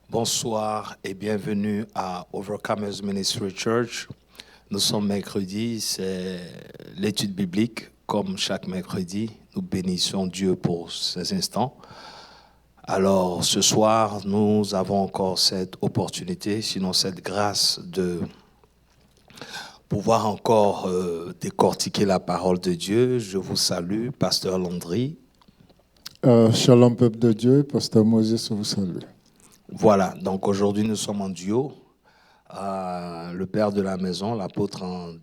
Bonsoir et bienvenue à Overcomers Ministry Church. Nous sommes mercredi, c'est l'étude biblique. Comme chaque mercredi, nous bénissons Dieu pour ces instants. Alors ce soir, nous avons encore cette opportunité, sinon cette grâce de pouvoir encore décortiquer la parole de Dieu. Je vous salue, Pasteur Landry. Shalom peuple de Dieu, Pasteur Moses vous salue. Voilà, donc aujourd'hui nous sommes en duo. Le père de la maison, l'apôtre en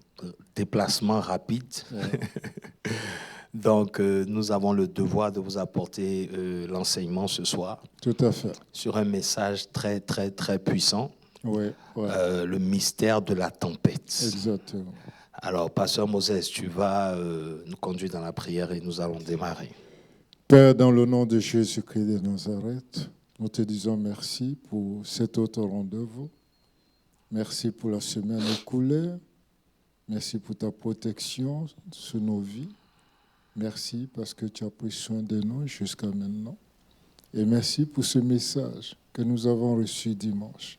déplacement rapide. Ouais. Donc nous avons le devoir de vous apporter l'enseignement ce soir. Tout à fait. Sur un message très très très puissant. Oui, oui. Le mystère de la tempête. Exactement. Alors Pasteur Moses, tu vas nous conduire dans la prière et nous allons démarrer. Père, dans le nom de Jésus-Christ de Nazareth, nous te disons merci pour cet autre rendez-vous. Merci pour la semaine écoulée. Merci pour ta protection sur nos vies. Merci parce que tu as pris soin de nous jusqu'à maintenant. Et merci pour ce message que nous avons reçu dimanche.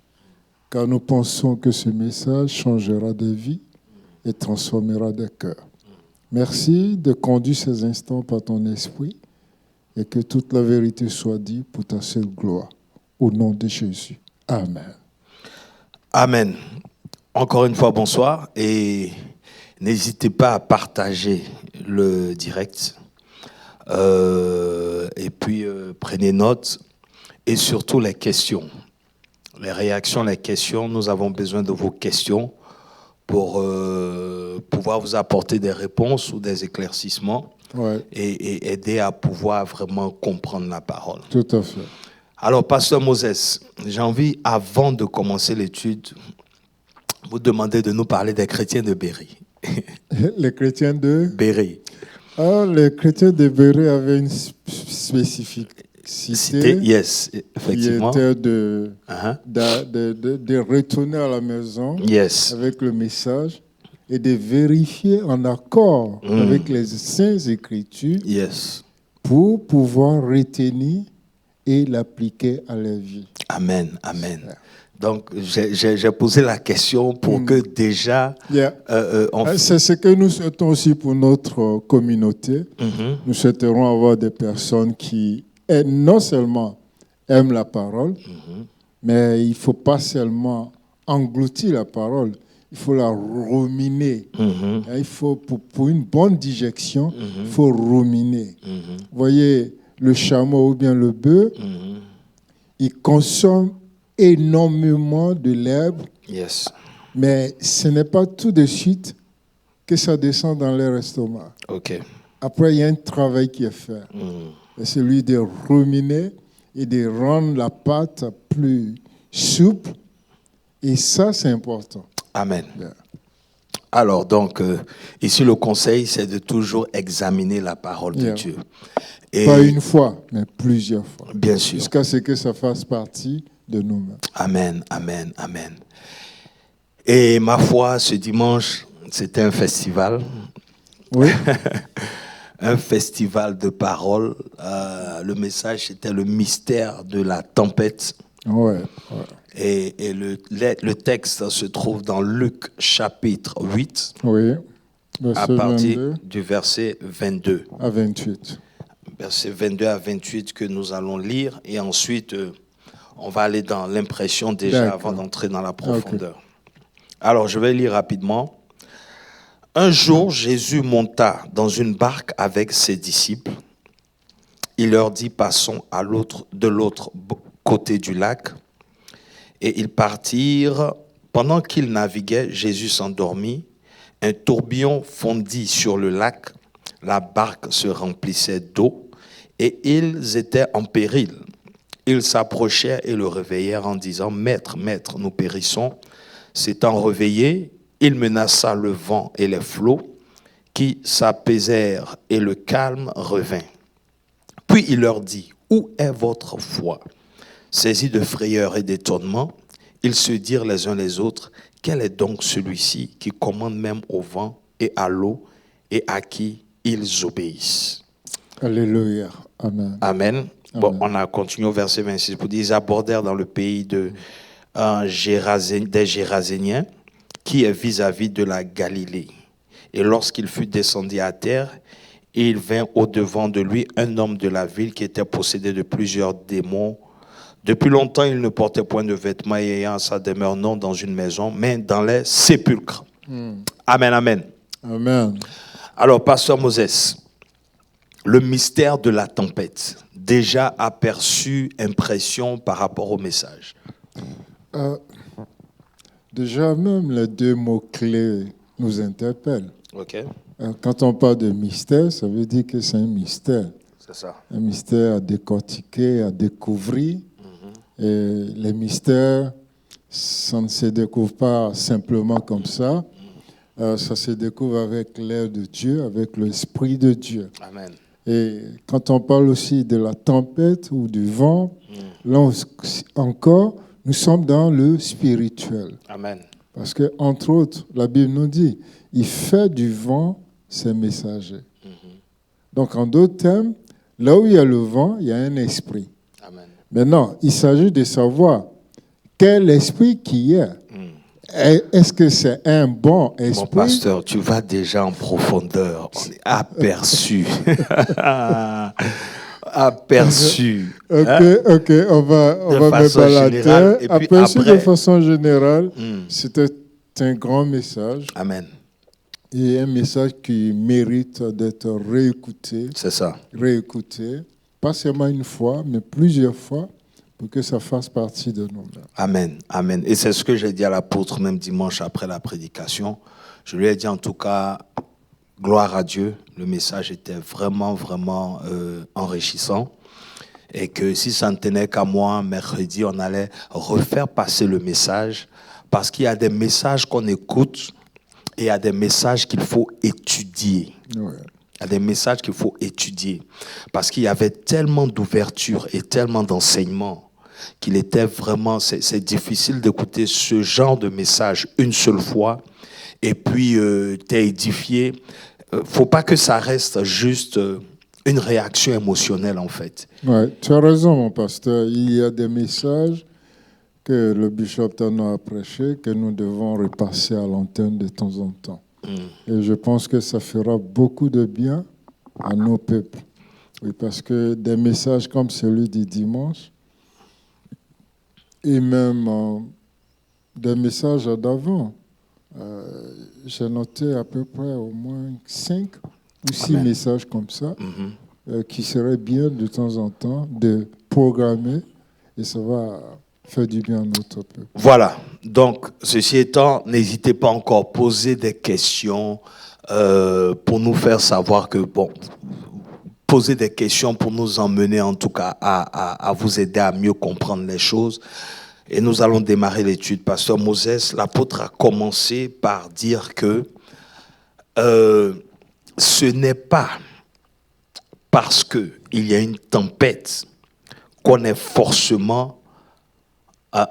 Car nous pensons que ce message changera des vies et transformera des cœurs. Merci de conduire ces instants par ton esprit et que toute la vérité soit dite pour ta seule gloire. Au nom de Jésus. Amen. Amen. Encore une fois, bonsoir. Et n'hésitez pas à partager le direct. Et puis, prenez note. Et surtout, les questions. Les réactions, les questions. Nous avons besoin de vos questions pour pouvoir vous apporter des réponses ou des éclaircissements. Ouais. Et aider à pouvoir vraiment comprendre la parole. Tout à fait. Alors, Pasteur Moses, j'ai envie, avant de commencer l'étude, vous demander de nous parler des chrétiens de Béry. Les chrétiens de Béry. Ah, les chrétiens de Béry avaient une spécificité. Yes, effectivement. Qui était de retourner à la maison avec le message et de vérifier en accord avec les Saintes Écritures pour pouvoir retenir et l'appliquer à leur vie. Amen, amen. Donc, j'ai posé la question pour que déjà... C'est ce que nous souhaitons aussi pour notre communauté. Nous souhaiterons avoir des personnes qui non seulement aiment la parole, mais il ne faut pas seulement engloutir la parole. Il faut la ruminer. Il faut, pour une bonne digestion, il faut ruminer. Vous voyez, le chameau ou bien le bœuf, il consomme énormément de l'herbe, mais ce n'est pas tout de suite que ça descend dans leur estomac. Après, il y a un travail qui est fait. C'est celui de ruminer et de rendre la pâte plus souple. Et ça, c'est important. Amen. Alors, donc, ici, le conseil, c'est de toujours examiner la parole de Dieu. Et pas une fois, mais plusieurs fois. Bien sûr. Jusqu'à ce que ça fasse partie de nous-mêmes. Amen, amen, amen. Et ma foi, ce dimanche, c'était un festival. Oui. Un festival de paroles. Le message, c'était le mystère de la tempête. Ouais. Et le texte se trouve dans Luc chapitre 8, à partir du verset 22 à 28. Verset 22 à 28 que nous allons lire. Et ensuite, on va aller dans l'impression déjà avant d'entrer dans la profondeur. Alors, je vais lire rapidement. Un jour, Jésus monta dans une barque avec ses disciples. Il leur dit, passons de l'autre côté du lac. Et ils partirent. Pendant qu'ils naviguaient, Jésus s'endormit. Un tourbillon fondit sur le lac. La barque se remplissait d'eau et ils étaient en péril. Ils s'approchèrent et le réveillèrent en disant, « Maître, Maître, nous périssons. » S'étant réveillé, il menaça le vent et les flots qui s'apaisèrent et le calme revint. Puis il leur dit, « Où est votre foi ?» Saisis de frayeur et d'étonnement, ils se dirent les uns les autres, « Quel est donc celui-ci qui commande même au vent et à l'eau et à qui ils obéissent ?» Alléluia. Amen. Amen. Bon, on a continué au verset 26 pour dire, ils abordèrent dans le pays des Géraséniens, qui est vis-à-vis de la Galilée. Et lorsqu'il fut descendu à terre, il vint au-devant de lui un homme de la ville qui était possédé de plusieurs démons. Depuis longtemps, il ne portait point de vêtements et ayant sa demeure non dans une maison, mais dans les sépulcres. Amen, amen. Amen. Alors, pasteur Moses, le mystère de la tempête, déjà aperçu, impression par rapport au message. Déjà, même les deux mots-clés nous interpellent. Ok. Quand on parle de mystère, ça veut dire que c'est un mystère. C'est ça. Un mystère à décortiquer, à découvrir. Et les mystères, ça ne se découvre pas simplement comme ça. Ça se découvre avec l'air de Dieu, avec l'Esprit de Dieu. Amen. Et quand on parle aussi de la tempête ou du vent, là encore, nous sommes dans le spirituel. Amen. Parce que, entre autres, la Bible nous dit, il fait du vent ses messagers. Donc, en d'autres termes, là où il y a le vent, il y a un esprit. Amen. Maintenant, il s'agit de savoir quel esprit qui est. Est-ce que c'est un bon esprit? Mon pasteur, tu vas déjà en profondeur. On est aperçu. Aperçu. Ok, on va mettre à la terre. Aperçu de façon générale, c'était un grand message. Amen. Et un message qui mérite d'être réécouté. C'est ça. Réécouté, pas seulement une fois, mais plusieurs fois, pour que ça fasse partie de nous-mêmes. Amen, amen. Et c'est ce que j'ai dit à l'apôtre même dimanche après la prédication. Je lui ai dit en tout cas, gloire à Dieu, le message était vraiment, vraiment enrichissant. Et que si ça ne tenait qu'à moi, mercredi, on allait refaire passer le message, parce qu'il y a des messages qu'on écoute et il y a des messages qu'il faut étudier. Ouais. Il y a des messages qu'il faut étudier. Parce qu'il y avait tellement d'ouverture et tellement d'enseignement qu'il était vraiment... C'est difficile d'écouter ce genre de message une seule fois et puis t'es édifié. Faut pas que ça reste juste une réaction émotionnelle, en fait. Ouais, tu as raison, mon pasteur. Il y a des messages que le bishop Tano a prêché que nous devons repasser à l'antenne de temps en temps. Et je pense que ça fera beaucoup de bien à nos peuples. Oui, parce que des messages comme celui du dimanche, et même des messages d'avant, j'ai noté à peu près au moins 5 ou 6 messages comme ça, qui seraient bien de temps en temps de programmer, et ça va faire du bien à notre peuple. Voilà. Donc, ceci étant, n'hésitez pas encore à poser des questions pour nous faire savoir que, bon, poser des questions pour nous emmener en tout cas à vous aider à mieux comprendre les choses. Et nous allons démarrer l'étude. Pasteur Moses, l'apôtre a commencé par dire que ce n'est pas parce qu'il y a une tempête qu'on est forcément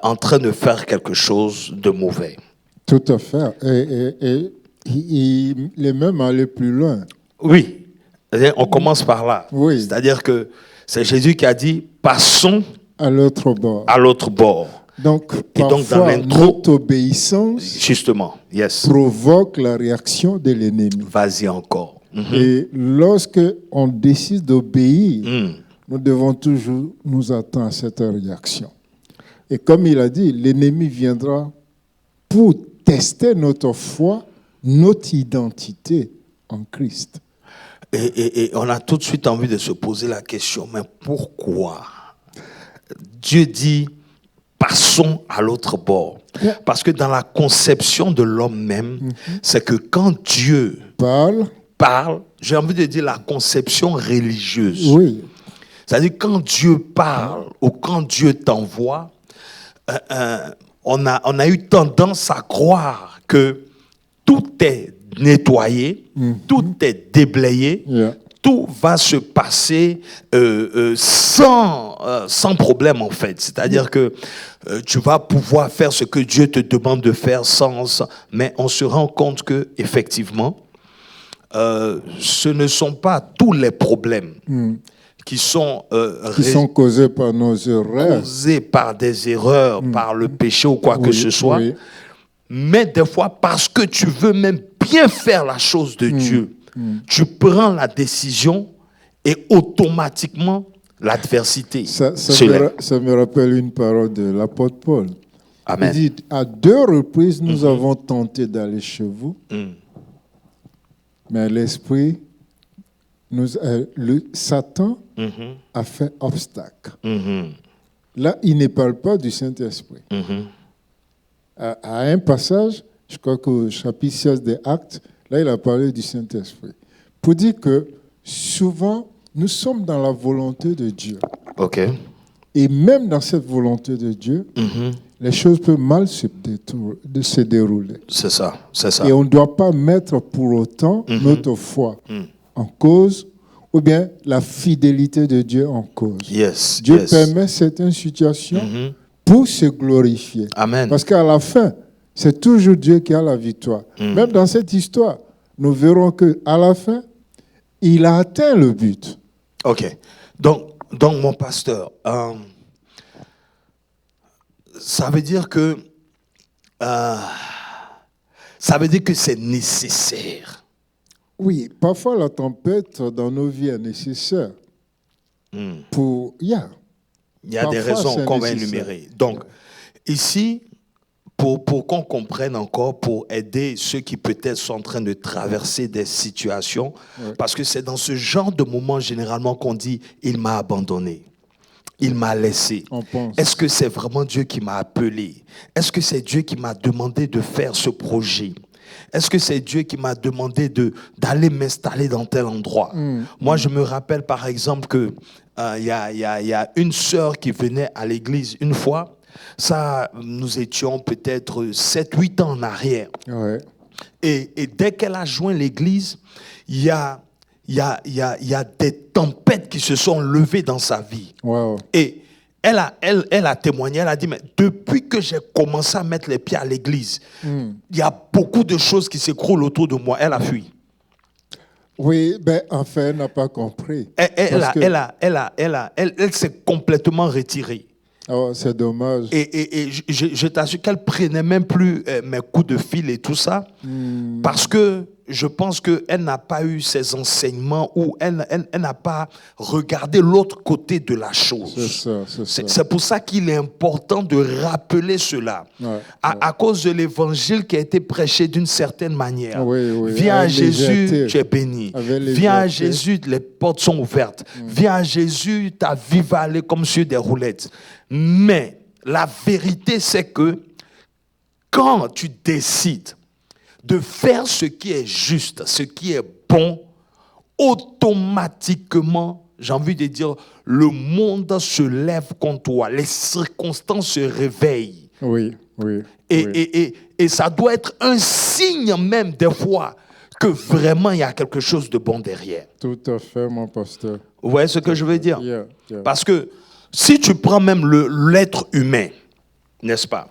en train de faire quelque chose de mauvais. Tout à fait. Et il est même allé plus loin. Oui, on commence par là. Oui. C'est-à-dire que c'est Jésus qui a dit « Passons à l'autre bord. » À l'autre bord. Donc, et parfois, donc dans l'intro, notre obéissance justement, yes, provoque la réaction de l'ennemi. Vas-y encore. Et lorsque on décide d'obéir, nous devons toujours nous attendre à cette réaction. Et comme il a dit, l'ennemi viendra pour tester notre foi, notre identité en Christ. Et on a tout de suite envie de se poser la question, mais pourquoi Dieu dit, passons à l'autre bord? Parce que dans la conception de l'homme même, c'est que quand Dieu parle, j'ai envie de dire la conception religieuse. Oui. C'est-à-dire quand Dieu parle ou quand Dieu t'envoie, on a eu tendance à croire que tout est nettoyé, tout est déblayé, tout va se passer sans problème en fait. C'est-à-dire que tu vas pouvoir faire ce que Dieu te demande de faire mais on se rend compte que effectivement, ce ne sont pas tous les problèmes qui sont causés par nos erreurs, causés par des erreurs, par le péché ou quoi que ce soit. Oui. Mais des fois, parce que tu veux même bien faire la chose de Dieu, tu prends la décision et automatiquement l'adversité se lève. Ça me rappelle une parole de l'apôtre Paul. Amen. Il dit, à 2 reprises, nous avons tenté d'aller chez vous, mais l'esprit, Satan a fait obstacle. Là, il ne parle pas du Saint-Esprit. À un passage, je crois qu'au chapitre 16 des Actes, là, il a parlé du Saint-Esprit. Pour dire que souvent, nous sommes dans la volonté de Dieu. OK. Et même dans cette volonté de Dieu, les choses peuvent mal se dérouler. C'est ça, c'est ça. Et on ne doit pas mettre pour autant notre foi en cause ou bien la fidélité de Dieu en cause. Yes, Dieu permet certaines situations pour se glorifier. Amen. Parce qu'à la fin, c'est toujours Dieu qui a la victoire. Même dans cette histoire, nous verrons qu'à la fin, il a atteint le but. OK. Donc mon pasteur, ça veut dire que c'est nécessaire. Oui, parfois la tempête dans nos vies est nécessaire. Il y a des raisons qu'on va énumérer. Donc, ici, pour qu'on comprenne encore, pour aider ceux qui peut-être sont en train de traverser des situations, parce que c'est dans ce genre de moment généralement qu'on dit « il m'a abandonné ». Il m'a laissé. Est-ce que c'est vraiment Dieu qui m'a appelé? Est-ce que c'est Dieu qui m'a demandé de faire ce projet? Est-ce que c'est Dieu qui m'a demandé d'aller m'installer dans tel endroit? Moi, je me rappelle par exemple que y a une sœur qui venait à l'église une fois. Ça, nous étions peut-être 7-8 ans en arrière. Ouais. Et dès qu'elle a joint l'église, il y a des tempêtes qui se sont levées dans sa vie. Wow. Et elle a témoigné, elle a dit, mais depuis que j'ai commencé à mettre les pieds à l'église, il y a beaucoup de choses qui s'écroulent autour de moi. Elle a fui. Oui, ben en fait, elle n'a pas compris. Elle s'est complètement retirée. Oh, c'est dommage. Et je t'assure qu'elle prenait même plus mes coups de fil et tout ça, parce que je pense qu'elle n'a pas eu ces enseignements ou elle n'a pas regardé l'autre côté de la chose. C'est pour ça qu'il est important de rappeler cela. À cause de l'évangile qui a été prêché d'une certaine manière. Viens à Jésus, tu es béni. Viens à Jésus, les portes sont ouvertes. Viens à Jésus, ta vie va aller comme sur des roulettes. Mais la vérité, c'est que quand tu décides de faire ce qui est juste, ce qui est bon, automatiquement, j'ai envie de dire, le monde se lève contre toi, les circonstances se réveillent. Oui. Et ça doit être un signe même des fois que vraiment il y a quelque chose de bon derrière. Tout à fait, mon pasteur. Vous voyez ce que je veux dire? Yeah. Parce que si tu prends même l'être humain, n'est-ce pas?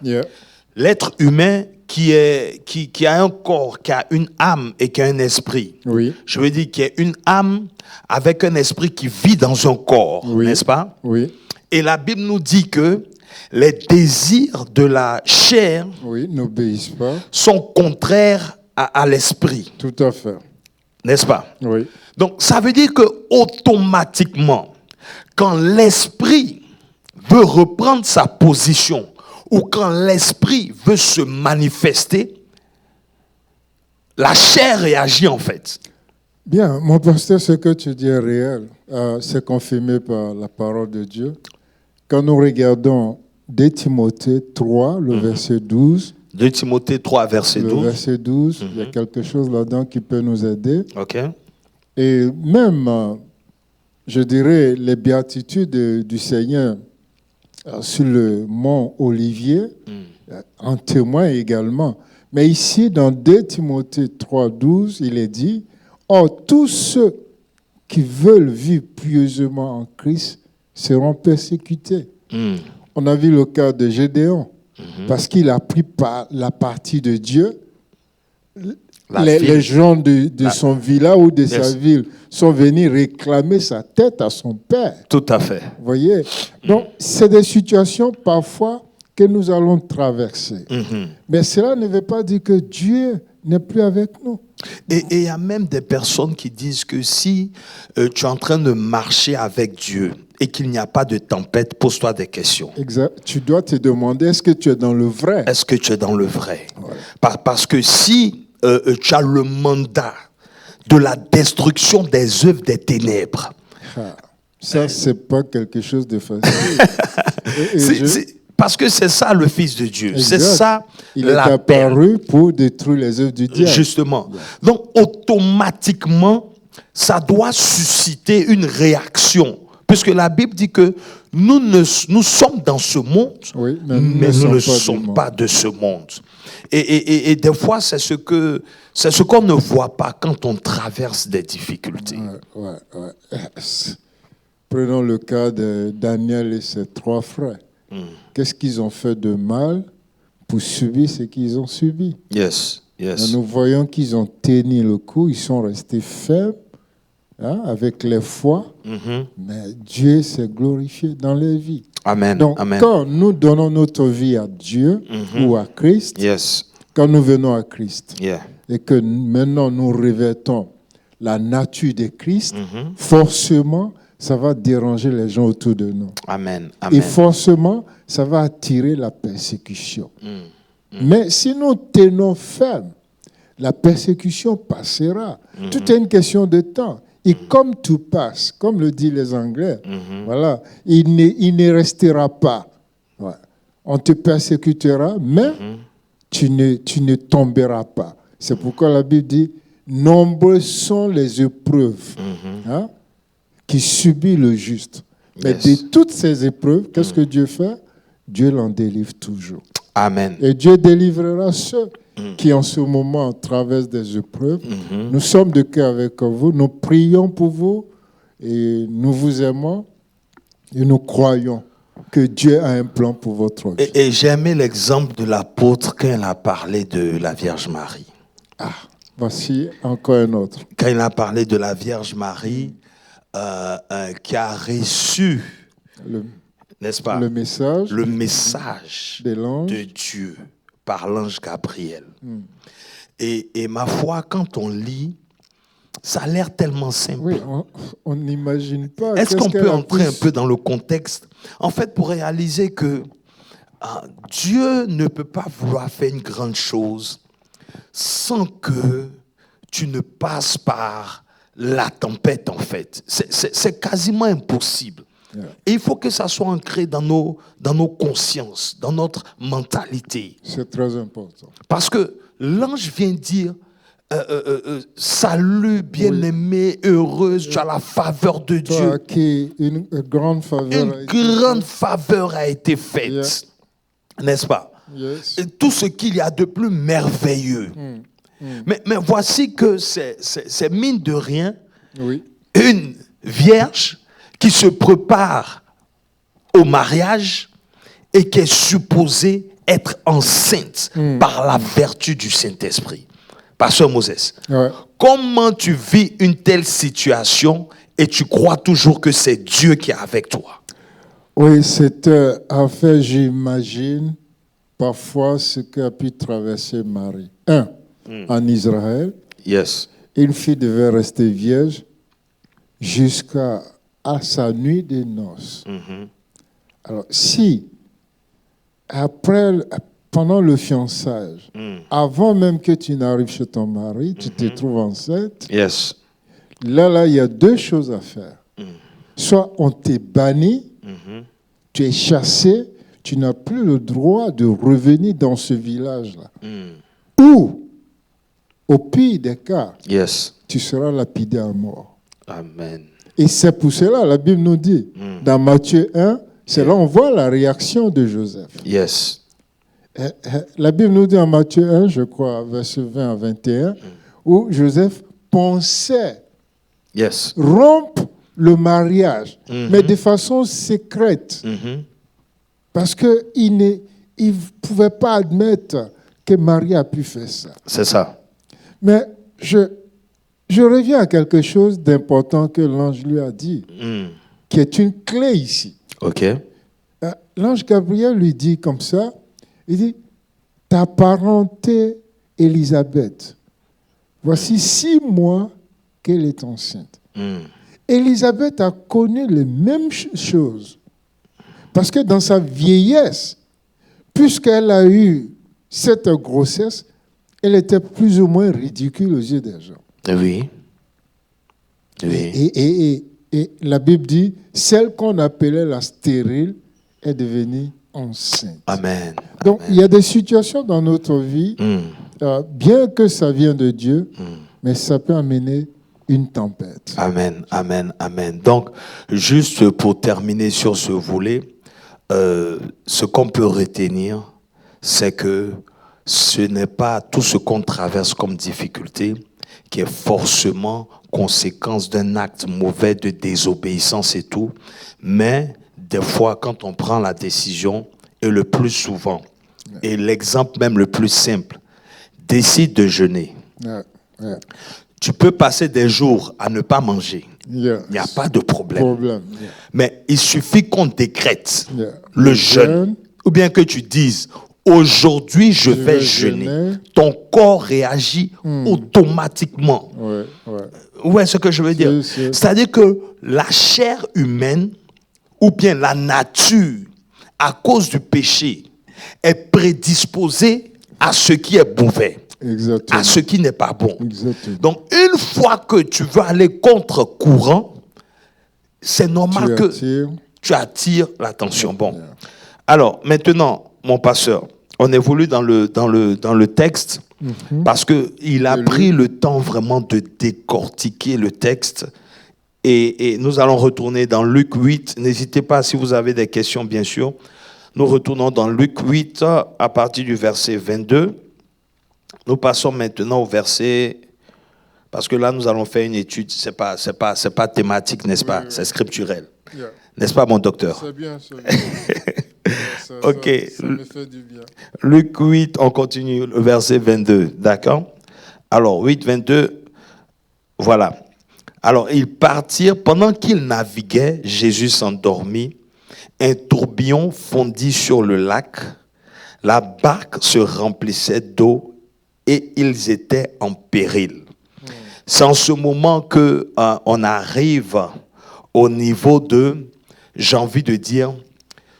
L'être humain qui a un corps, qui a une âme et qui a un esprit. Oui. Je veux dire qu'il y a une âme avec un esprit qui vit dans un corps, n'est-ce pas? Oui. Et la Bible nous dit que les désirs de la chair n'obéissent pas. Sont contraires à l'esprit. Tout à fait. N'est-ce pas? Oui. Donc, ça veut dire que automatiquement, quand l'esprit veut reprendre sa position ou quand l'esprit veut se manifester, la chair réagit en fait. Bien, mon pasteur, ce que tu dis est réel. C'est confirmé par la parole de Dieu. Quand nous regardons 2 Timothée 3, le verset 12. 2 Timothée 3, verset 12. Le verset 12, il y a quelque chose là-dedans qui peut nous aider. OK. Et même, je dirais, les béatitudes du Seigneur sur le mont Olivier en témoignent également. Mais ici, dans 2 Timothée 3, 12, il est dit, « Or, tous ceux qui veulent vivre pieusement en Christ seront persécutés. » On a vu le cas de Gédéon, parce qu'il a pris la partie de Dieu. les gens de son village ou de sa ville sont venus réclamer sa tête à son père. Tout à fait. Vous voyez? Donc, c'est des situations parfois que nous allons traverser. Mais cela ne veut pas dire que Dieu n'est plus avec nous. Et il y a même des personnes qui disent que si tu es en train de marcher avec Dieu et qu'il n'y a pas de tempête, pose-toi des questions. Exact. Tu dois te demander, est-ce que tu es dans le vrai? Est-ce que tu es dans le vrai? Voilà. Parce que si tu as le mandat de la destruction des œuvres des ténèbres, ça, c'est pas quelque chose de facile. Parce que c'est ça le Fils de Dieu. Exact. C'est ça il est apparu pour détruire les œuvres du diable. Justement. Donc, automatiquement, ça doit susciter une réaction. Puisque la Bible dit que nous sommes dans ce monde, oui, mais nous ne sommes pas de ce monde. Et des fois, c'est ce qu'on ne voit pas quand on traverse des difficultés. Ouais. Prenons le cas de Daniel et ses 3 frères. Qu'est-ce qu'ils ont fait de mal pour subir ce qu'ils ont subi? Yes. Nous voyons qu'ils ont tenu le coup, ils sont restés fermes, avec les foi, mais Dieu s'est glorifié dans leur vie. Amen. Donc, quand nous donnons notre vie à Dieu ou à Christ, quand nous venons à Christ, et que maintenant nous revêtons la nature de Christ, forcément, ça va déranger les gens autour de nous. Amen. Et forcément, ça va attirer la persécution. Mais si nous tenons ferme, la persécution passera. Tout est une question de temps. Et comme tout passe, comme le disent les Anglais, voilà, il ne restera pas. Ouais. On te persécutera, mais tu ne tomberas pas. C'est pourquoi la Bible dit, nombreuses sont les épreuves qui subit le juste. Mais de toutes ces épreuves, qu'est-ce que Dieu fait? Dieu l'en délivre toujours. Amen. Et Dieu délivrera ceux qui en ce moment traversent des épreuves. Nous sommes de cœur avec vous, nous prions pour vous et nous vous aimons et nous croyons que Dieu a un plan pour votre vie. Et j'ai aimé l'exemple de l'apôtre quand il a parlé de la Vierge Marie. Voici encore un autre. Quand il a parlé de la Vierge Marie qui a reçu, n'est-ce pas, le message de Dieu par l'ange Gabriel. Et ma foi, quand on lit, ça a l'air tellement simple. Oui, on n'imagine pas. Est-ce qu'on peut entrer un peu dans le contexte? En fait, pour réaliser que Dieu ne peut pas vouloir faire une grande chose sans que tu ne passes par la tempête, en fait. C'est quasiment impossible. Et il faut que ça soit ancré dans nos consciences, dans notre mentalité. C'est très important. Parce que l'ange vient dire, salut bien-aimé, heureuse, tu as la faveur de Dieu. Toi, qui une grande faveur a été faite. N'est-ce pas? Et tout ce qu'il y a de plus merveilleux. Mais voici que c'est mine de rien, une vierge qui se prépare au mariage et qui est supposée être enceinte par la vertu du Saint-Esprit. Pasteur Moses, comment tu vis une telle situation et tu crois toujours que c'est Dieu qui est avec toi? Oui, c'était en fait, j'imagine parfois ce qu'a pu traverser Marie. En Israël, une fille devait rester vierge jusqu'à sa nuit de noces. Alors, si pendant le fiançage, avant même que tu n'arrives chez ton mari, tu te trouves enceinte, là, il y a 2 choses à faire. Soit on t'est banni, tu es chassé, tu n'as plus le droit de revenir dans ce village-là. Ou, au pire des cas, tu seras lapidé à mort. Amen. Et c'est pour cela, la Bible nous dit, dans Matthieu 1, c'est là on voit la réaction de Joseph. La Bible nous dit en Matthieu 1, je crois, verset 20 à 21, où Joseph pensait rompre le mariage, mais de façon secrète. Parce qu'il ne pouvait pas admettre que Marie a pu faire ça. C'est ça. Mais je reviens à quelque chose d'important que l'ange lui a dit, qui est une clé ici. OK. L'ange Gabriel lui dit comme ça, il dit, ta parenté Élisabeth, voici 6 mois qu'elle est enceinte. Élisabeth a connu les mêmes choses. Parce que dans sa vieillesse, puisqu'elle a eu cette grossesse, elle était plus ou moins ridicule aux yeux des gens. Oui. Et la Bible dit, celle qu'on appelait la stérile est devenue enceinte. Amen. Donc, il y a des situations dans notre vie, bien que ça vienne de Dieu, mais ça peut amener une tempête. Amen, amen, amen. Donc, juste pour terminer sur ce volet, ce qu'on peut retenir, c'est que ce n'est pas tout ce qu'on traverse comme difficulté qui est forcément conséquence d'un acte mauvais de désobéissance et tout, mais des fois, quand on prend la décision, et le plus souvent, et l'exemple même le plus simple, décide de jeûner. Tu peux passer des jours à ne pas manger. Il n'y a pas de problème. Mais il suffit qu'on décrète le jeûne, ou bien que tu dises, aujourd'hui je vais jeûner. Ton corps réagit automatiquement. Ouais, ce que je veux dire. C'est-à-dire que la chair humaine, ou bien la nature, à cause du péché, est prédisposée à ce qui est mauvais. Exactement. À ce qui n'est pas bon. Exactement. Donc, une fois que tu veux aller contre courant, c'est normal que tu attires l'attention. Bon. Alors, maintenant, mon pasteur, on évolue dans le texte parce qu'il a pris le temps vraiment de décortiquer le texte. Et nous allons retourner dans Luc 8. N'hésitez pas, si vous avez des questions, bien sûr. Nous retournons dans Luc 8 à partir du verset 22. Nous passons maintenant au verset, parce que là, nous allons faire une étude. C'est pas thématique, n'est-ce pas? C'est scripturel. N'est-ce pas, mon docteur? C'est bien, c'est bien. OK. Ça me fait du bien. Luc 8, on continue, le verset 22. D'accord? Alors, 8, 22, voilà. Alors, ils partirent. Pendant qu'ils naviguaient, Jésus s'endormit. Un tourbillon fondit sur le lac. La barque se remplissait d'eau et ils étaient en péril. C'est en ce moment que on arrive au niveau de, j'ai envie de dire,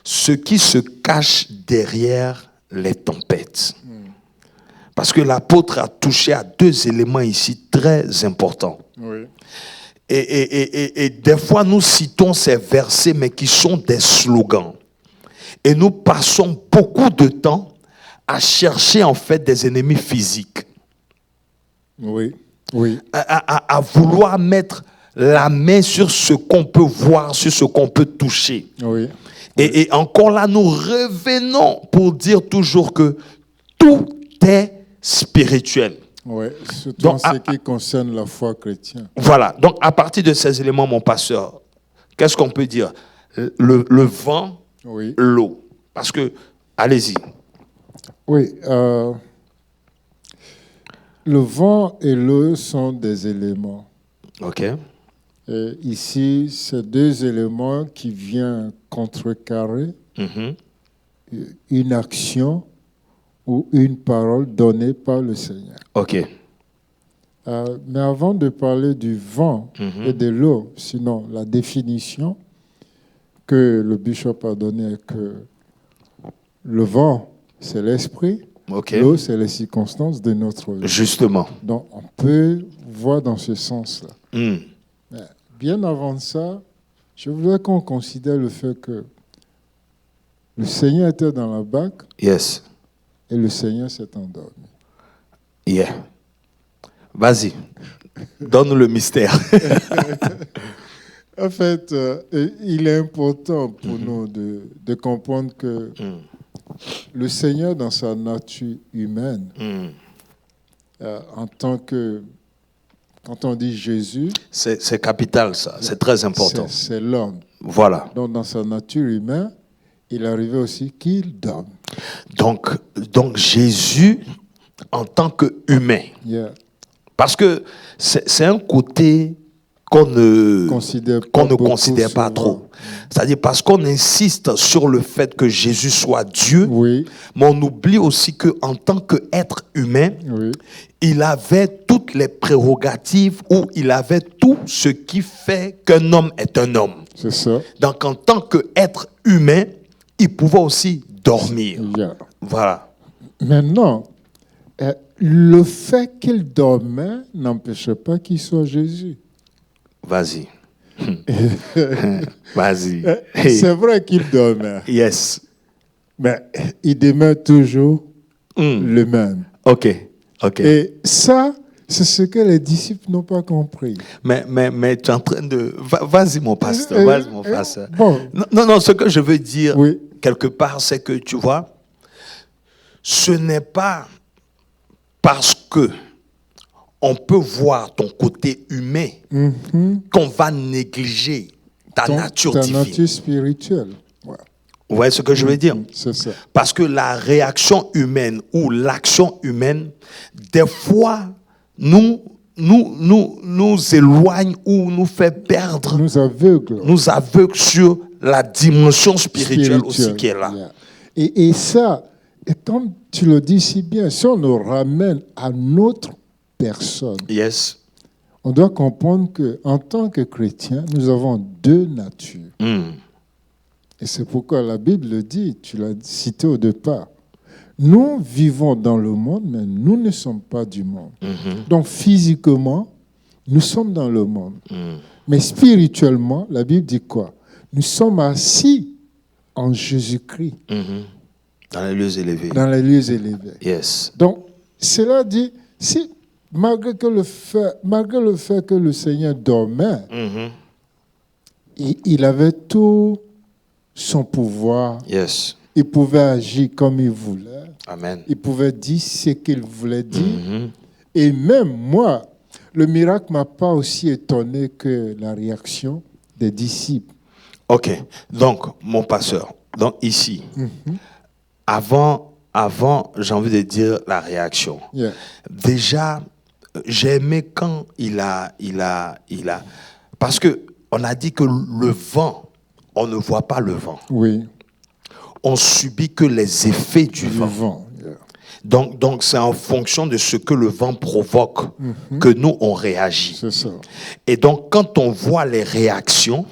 ce qui se cache derrière les tempêtes. Parce que l'apôtre a touché à 2 éléments ici très importants. Oui. Et des fois, nous citons ces versets, mais qui sont des slogans. Et nous passons beaucoup de temps à chercher en fait des ennemis physiques. Oui, oui. À vouloir mettre la main sur ce qu'on peut voir, sur ce qu'on peut toucher. Oui. Et encore là, nous revenons pour dire toujours que tout est spirituel. Oui, surtout en ce qui concerne la foi chrétienne. Voilà. Donc, à partir de ces éléments, mon pasteur, qu'est-ce qu'on peut dire? Le vent, oui. L'eau. Parce que, allez-y. Oui. Le vent et l'eau sont des éléments. OK. Et ici, c'est 2 éléments qui viennent contrecarrer une action ou une parole donnée par le Seigneur. OK. Mais avant de parler du vent et de l'eau, sinon la définition que le bishop a donnée est que le vent, c'est l'esprit, l'eau, c'est les circonstances de notre vie. Justement. Donc, on peut voir dans ce sens-là. Mais bien avant ça, je voudrais qu'on considère le fait que le Seigneur était dans la barque. Yes. Et le Seigneur s'est endormi. Yeah. Vas-y. Donne-nous le mystère. En fait, il est important pour nous de comprendre que le Seigneur, dans sa nature humaine, en tant que... Quand on dit Jésus... C'est capital, ça. C'est très important. C'est l'homme. Voilà. Donc, dans sa nature humaine, il arrivait aussi qu'il dorme. Donc Jésus, en tant qu'humain, Parce que c'est un côté qu'on ne considère pas trop. C'est-à-dire parce qu'on insiste sur le fait que Jésus soit Dieu, oui, mais on oublie aussi qu'en tant qu'être humain, oui, il avait toutes les prérogatives ou il avait tout ce qui fait qu'un homme est un homme. c'est ça. Donc en tant qu'être humain, il pouvait aussi dormir. Yeah. Voilà. Maintenant, le fait qu'il dormait n'empêchait pas qu'il soit Jésus. Vas-y. Vas-y. C'est vrai qu'il dormait, Yes. mais il demeure toujours le même. OK. OK. Et ça, c'est ce que les disciples n'ont pas compris. Mais tu es en train de... Vas-y, mon pasteur. Vas-y, mon pasteur. Bon. Non, ce que je veux dire, Oui. quelque part, c'est que, tu vois, ce n'est pas parce que on peut voir ton côté humain qu'on va négliger ta nature divine. Ta nature spirituelle. Ouais. Vous voyez ce que je veux dire? C'est ça. Parce que la réaction humaine ou l'action humaine, des fois, nous éloigne ou nous fait perdre, nous aveugle sur la dimension spirituelle aussi qui est là. Yeah. Et ça, et comme tu le dis si bien, si on nous ramène à notre personne, Yes. on doit comprendre qu'en tant que chrétien, nous avons deux natures. Et c'est pourquoi la Bible le dit, tu l'as cité au départ. Nous vivons dans le monde, mais nous ne sommes pas du monde. Donc physiquement, nous sommes dans le monde. Mais spirituellement, la Bible dit quoi? Nous sommes assis en Jésus-Christ. Dans les lieux élevés. Dans les lieux élevés. Yes. Donc, cela dit, si, malgré le fait que le Seigneur dormait, il avait tout son pouvoir. Yes. Il pouvait agir comme il voulait. Amen. Il pouvait dire ce qu'il voulait dire. Et même moi, le miracle ne m'a pas aussi étonné que la réaction des disciples. OK. Donc, mon pasteur, donc ici, avant, j'ai envie de dire la réaction. Yeah. Déjà, j'ai aimé quand il a... Parce qu'on a dit que le vent, on ne voit pas le vent. Oui. On subit que les effets du vent. Yeah. Donc c'est en fonction de ce que le vent provoque que nous, on réagit. C'est ça. Et donc, quand on voit les réactions,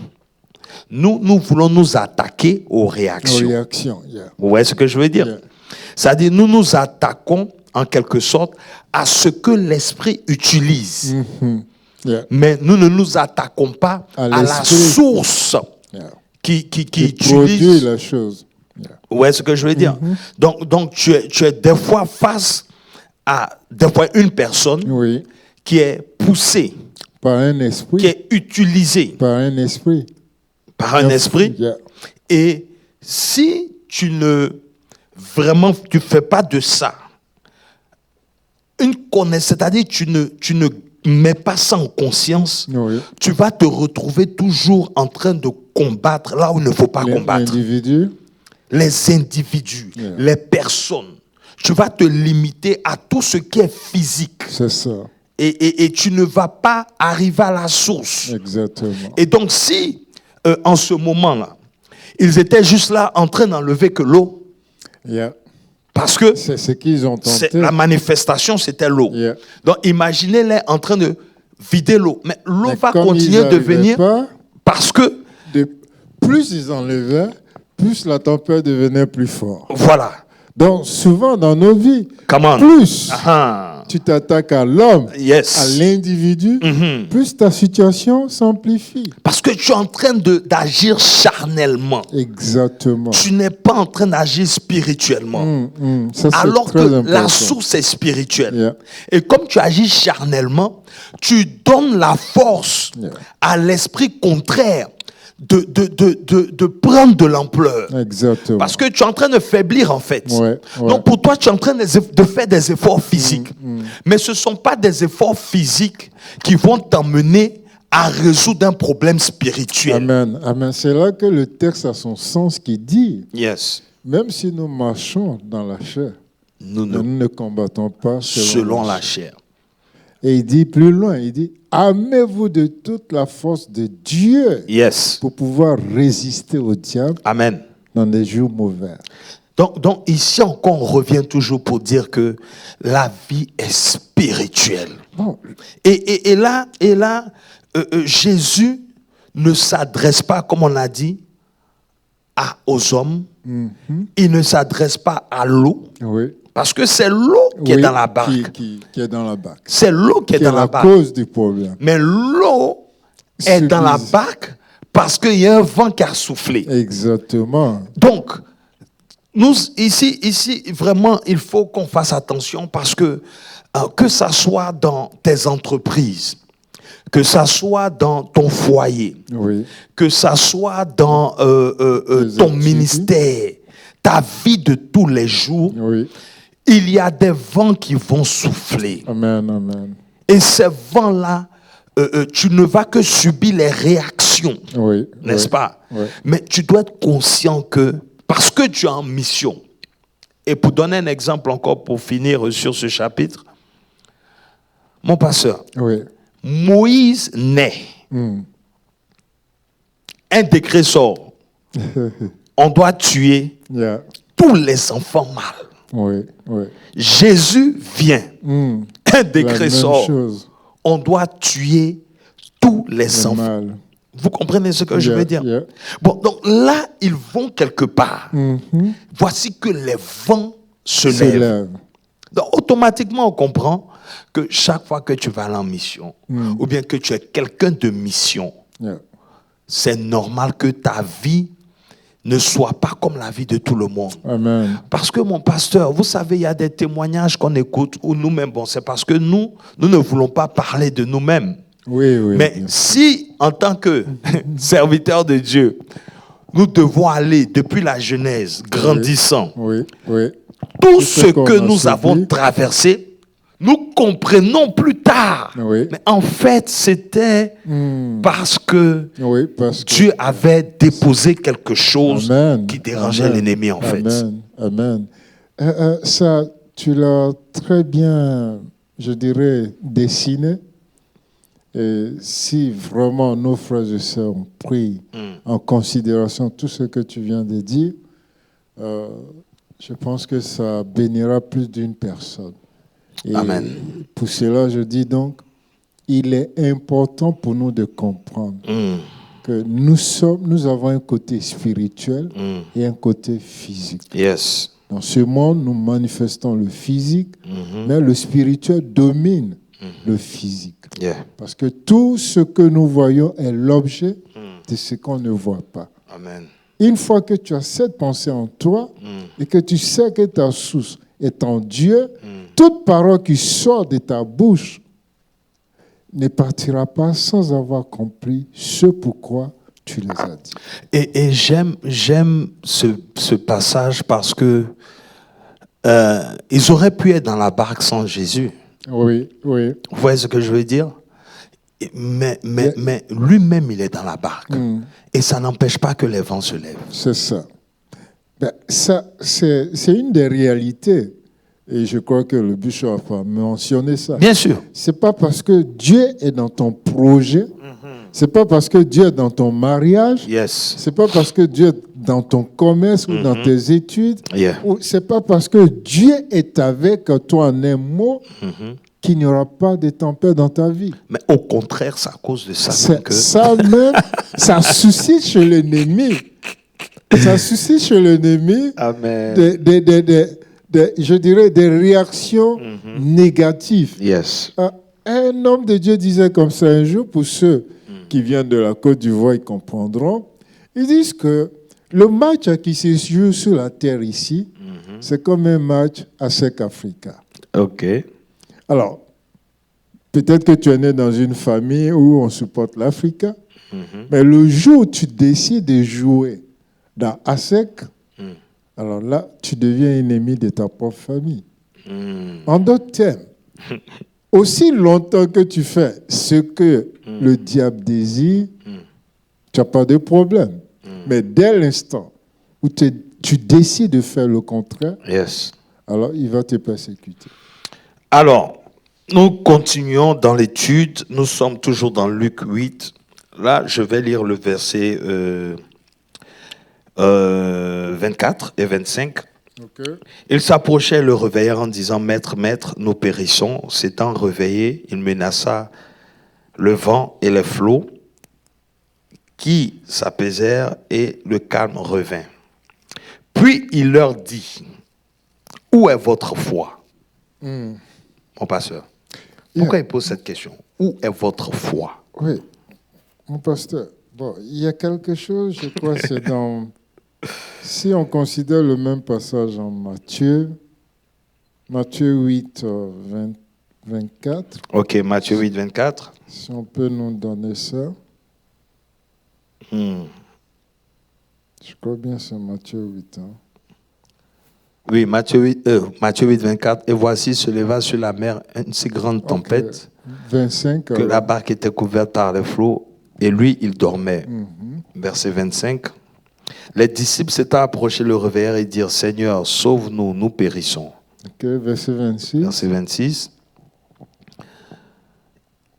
nous voulons nous attaquer aux réactions. Yeah. Vous voyez ce que je veux dire? Yeah. C'est-à-dire, nous nous attaquons, en quelque sorte, à ce que l'esprit utilise. Yeah. Mais nous ne nous attaquons pas à la source qui utilise. Produit la chose. Yeah. Vous voyez ce que je veux dire? Donc tu es des fois face à une personne qui est poussée, par un esprit, qui est utilisée par un esprit. Yeah. Et si tu fais pas de ça une connaissance, c'est-à-dire tu ne mets pas ça en conscience, tu vas te retrouver toujours en train de combattre là où il ne faut pas combattre. Les individus, les personnes. Tu vas te limiter à tout ce qui est physique. C'est ça. Et tu ne vas pas arriver à la source. Exactement. Et donc si, en ce moment-là, ils étaient juste là en train d'enlever que l'eau, parce que c'est ce qu'ils ont tenté. La manifestation, c'était l'eau. Donc imaginez-les en train de vider l'eau. Mais l'eau va continuer de venir parce que... plus ils enlevaient, plus la tempête devenait plus forte. Voilà. Donc, souvent dans nos vies, plus tu t'attaques à l'homme, à l'individu, plus ta situation s'amplifie. Parce que tu es en train d'agir charnellement. Exactement. Tu n'es pas en train d'agir spirituellement. Ça, alors que la source est spirituelle. Et comme tu agis charnellement, tu donnes la force à l'esprit contraire de prendre de l'ampleur. Exactement. Parce que tu es en train de faiblir en fait. Donc pour toi, tu es en train de faire des efforts physiques. Mais ce ne sont pas des efforts physiques qui vont t'emmener à résoudre un problème spirituel. Amen. Amen. C'est là que le texte a son sens qui dit, même si nous marchons dans la chair, nous ne combattons pas selon la chair. Et il dit plus loin, il dit, armez-vous de toute la force de Dieu pour pouvoir résister au diable dans des jours mauvais. Donc ici encore, on revient toujours pour dire que la vie est spirituelle. Bon. Et là, Jésus ne s'adresse pas, comme on a dit, aux hommes. Il ne s'adresse pas à l'eau. Oui. Parce que c'est l'eau qui est dans la barque. Qui est dans la barque. C'est l'eau qui est dans la barque. C'est la cause du problème. Mais l'eau est dans la barque parce qu'il y a un vent qui a soufflé. Exactement. Donc, nous, ici, vraiment, il faut qu'on fasse attention parce que ça soit dans tes entreprises, que ça soit dans ton foyer, que ça soit dans ton ministère, ta vie de tous les jours, il y a des vents qui vont souffler. Amen, amen. Et ces vents-là, tu ne vas que subir les réactions, n'est-ce pas? Mais tu dois être conscient que, parce que tu es en mission, et pour donner un exemple encore pour finir sur ce chapitre, mon pasteur, Moïse naît. Un décret sort. On doit tuer tous les enfants mâles. Jésus vient. Un décret sort. On doit tuer tous les enfants. Vous comprenez ce que je veux dire? Bon, donc là, ils vont quelque part. Voici que les vents se lèvent. Donc automatiquement, on comprend que chaque fois que tu vas aller en mission, ou bien que tu es quelqu'un de mission, c'est normal que ta vie ne soit pas comme la vie de tout le monde. Amen. Parce que mon pasteur, vous savez, il y a des témoignages qu'on écoute où nous-mêmes, bon, c'est parce que nous ne voulons pas parler de nous-mêmes. Mais si, en tant que serviteur de Dieu, nous devons aller depuis la Genèse, grandissant, tout ce que nous avons traversé, nous comprenons plus tard. Mais en fait, c'était parce que Dieu avait déposé quelque chose qui dérangeait l'ennemi, en fait. Amen. Ça, tu l'as très bien, je dirais, dessiné. Et si vraiment nos frères et sœurs ont pris en considération tout ce que tu viens de dire, je pense que ça bénira plus d'une personne. Et Amen. Pour cela, je dis donc, il est important pour nous de comprendre que nous avons un côté spirituel et un côté physique. Dans ce monde, nous manifestons le physique, mais le spirituel domine le physique. Parce que tout ce que nous voyons est l'objet de ce qu'on ne voit pas. Amen. Une fois que tu as cette pensée en toi et que tu sais que ta source est en Dieu, toute parole qui sort de ta bouche ne partira pas sans avoir compris ce pourquoi tu les as dit. Et j'aime ce passage parce que ils auraient pu être dans la barque sans Jésus. Oui. Vous voyez ce que je veux dire? Mais lui-même, il est dans la barque. Et ça n'empêche pas que les vents se lèvent. C'est ça. C'est une des réalités. Et je crois que le bishop a mentionné ça. Bien sûr. C'est pas parce que Dieu est dans ton projet, c'est pas parce que Dieu est dans ton mariage, c'est pas parce que Dieu est dans ton commerce ou dans tes études, ou c'est pas parce que Dieu est avec toi en un mot qu'il n'y aura pas de tempête dans ta vie. Mais au contraire, c'est à cause de ça que... Ça même, ça suscite chez l'ennemi. Ça suscite chez l'ennemi je dirais des réactions négatives. Un homme de Dieu disait comme ça un jour, pour ceux qui viennent de la Côte d'Ivoire, ils comprendront. Ils disent que le match qui se joue sur la terre ici, c'est comme un match à SEC Africa. Alors, peut-être que tu es né dans une famille où on supporte l'Afrique, mais le jour où tu décides de jouer dans ASEC, alors là, tu deviens ennemi de ta propre famille. En d'autres termes, aussi longtemps que tu fais ce que le diable désire, tu n'as pas de problème. Mais dès l'instant où tu décides de faire le contraire, alors il va te persécuter. Alors, Nous continuons dans l'étude. Nous sommes toujours dans Luc 8. Là, je vais lire le verset 24 et 25. Okay. Il s'approchait et le réveillèrent en disant « Maître, maître, nous périssons. » S'étant réveillé, il menaça le vent et les flots qui s'apaisèrent et le calme revint. Puis il leur dit « Où est votre foi ?» Mon pasteur, pourquoi il pose cette question? Où est votre foi? Oui, mon pasteur. Bon, il y a quelque chose, je crois, c'est dans... Si on considère le même passage en Matthieu 8, 24. Ok, Matthieu 8, 24. Si on peut nous donner ça. Je crois bien c'est Matthieu 8. Hein. Oui, Matthieu 8, 24. Et voici se leva sur la mer une si grande tempête 25, que la barque était couverte par les flots et lui, il dormait. Verset 25. Les disciples s'étant approchés le réveillèrent et dirent « Seigneur, sauve-nous, nous périssons. » Verset 26. Verset 26.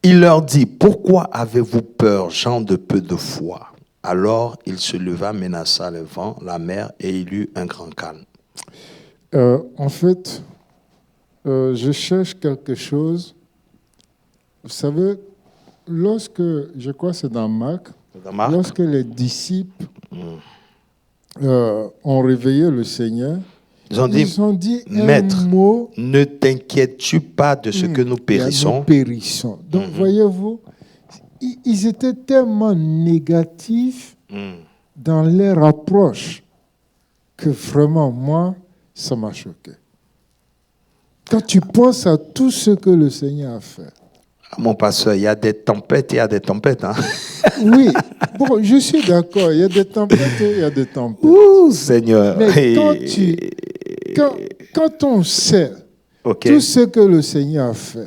Il leur dit « Pourquoi avez-vous peur, gens de peu de foi ?» Alors il se leva, menaça le vent, la mer, et il eut un grand calme. En fait, je cherche quelque chose. Vous savez, lorsque, je crois que c'est dans Marc, lorsque les disciples ont réveillé le Seigneur, ils ont dit Maître, un mot. Ne t'inquiètes-tu pas de ce que nous périssons? Nous périssons. Donc, voyez-vous, ils étaient tellement négatifs dans leur approche que vraiment, moi, ça m'a choqué. Quand tu penses à tout ce que le Seigneur a fait. Mon pasteur, il y a des tempêtes, il y a des tempêtes. Hein? Oui, bon, je suis d'accord, il y a des tempêtes et il y a des tempêtes. Ouh, Seigneur. Mais quand on sait tout ce que le Seigneur a fait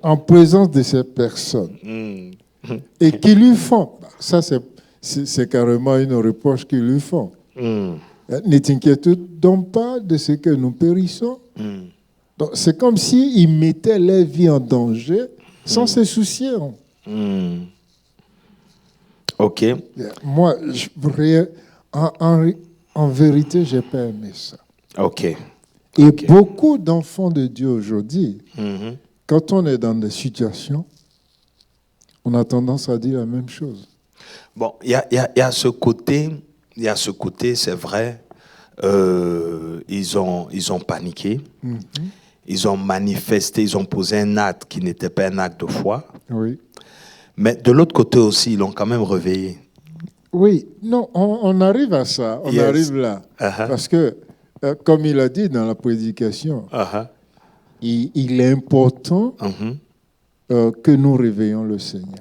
en présence de ces personnes et qu'ils lui font, ça c'est carrément une reproche qu'ils lui font. Ne t'inquiète donc pas de ce que nous périssons. Donc, c'est comme s'ils mettaient leur vie en danger sans se soucier. Ok. Moi, en vérité, je n'ai pas aimé ça. Ok. Et beaucoup d'enfants de Dieu aujourd'hui, quand on est dans des situations, on a tendance à dire la même chose. Bon, il y a ce côté, c'est vrai. Ils ont paniqué. Ils ont manifesté, ils ont posé un acte qui n'était pas un acte de foi. Oui. Mais de l'autre côté aussi, ils l'ont quand même réveillé. Oui, non, on arrive à ça, on arrive là. Parce que, comme il a dit dans la prédication, il est important que nous réveillons le Seigneur.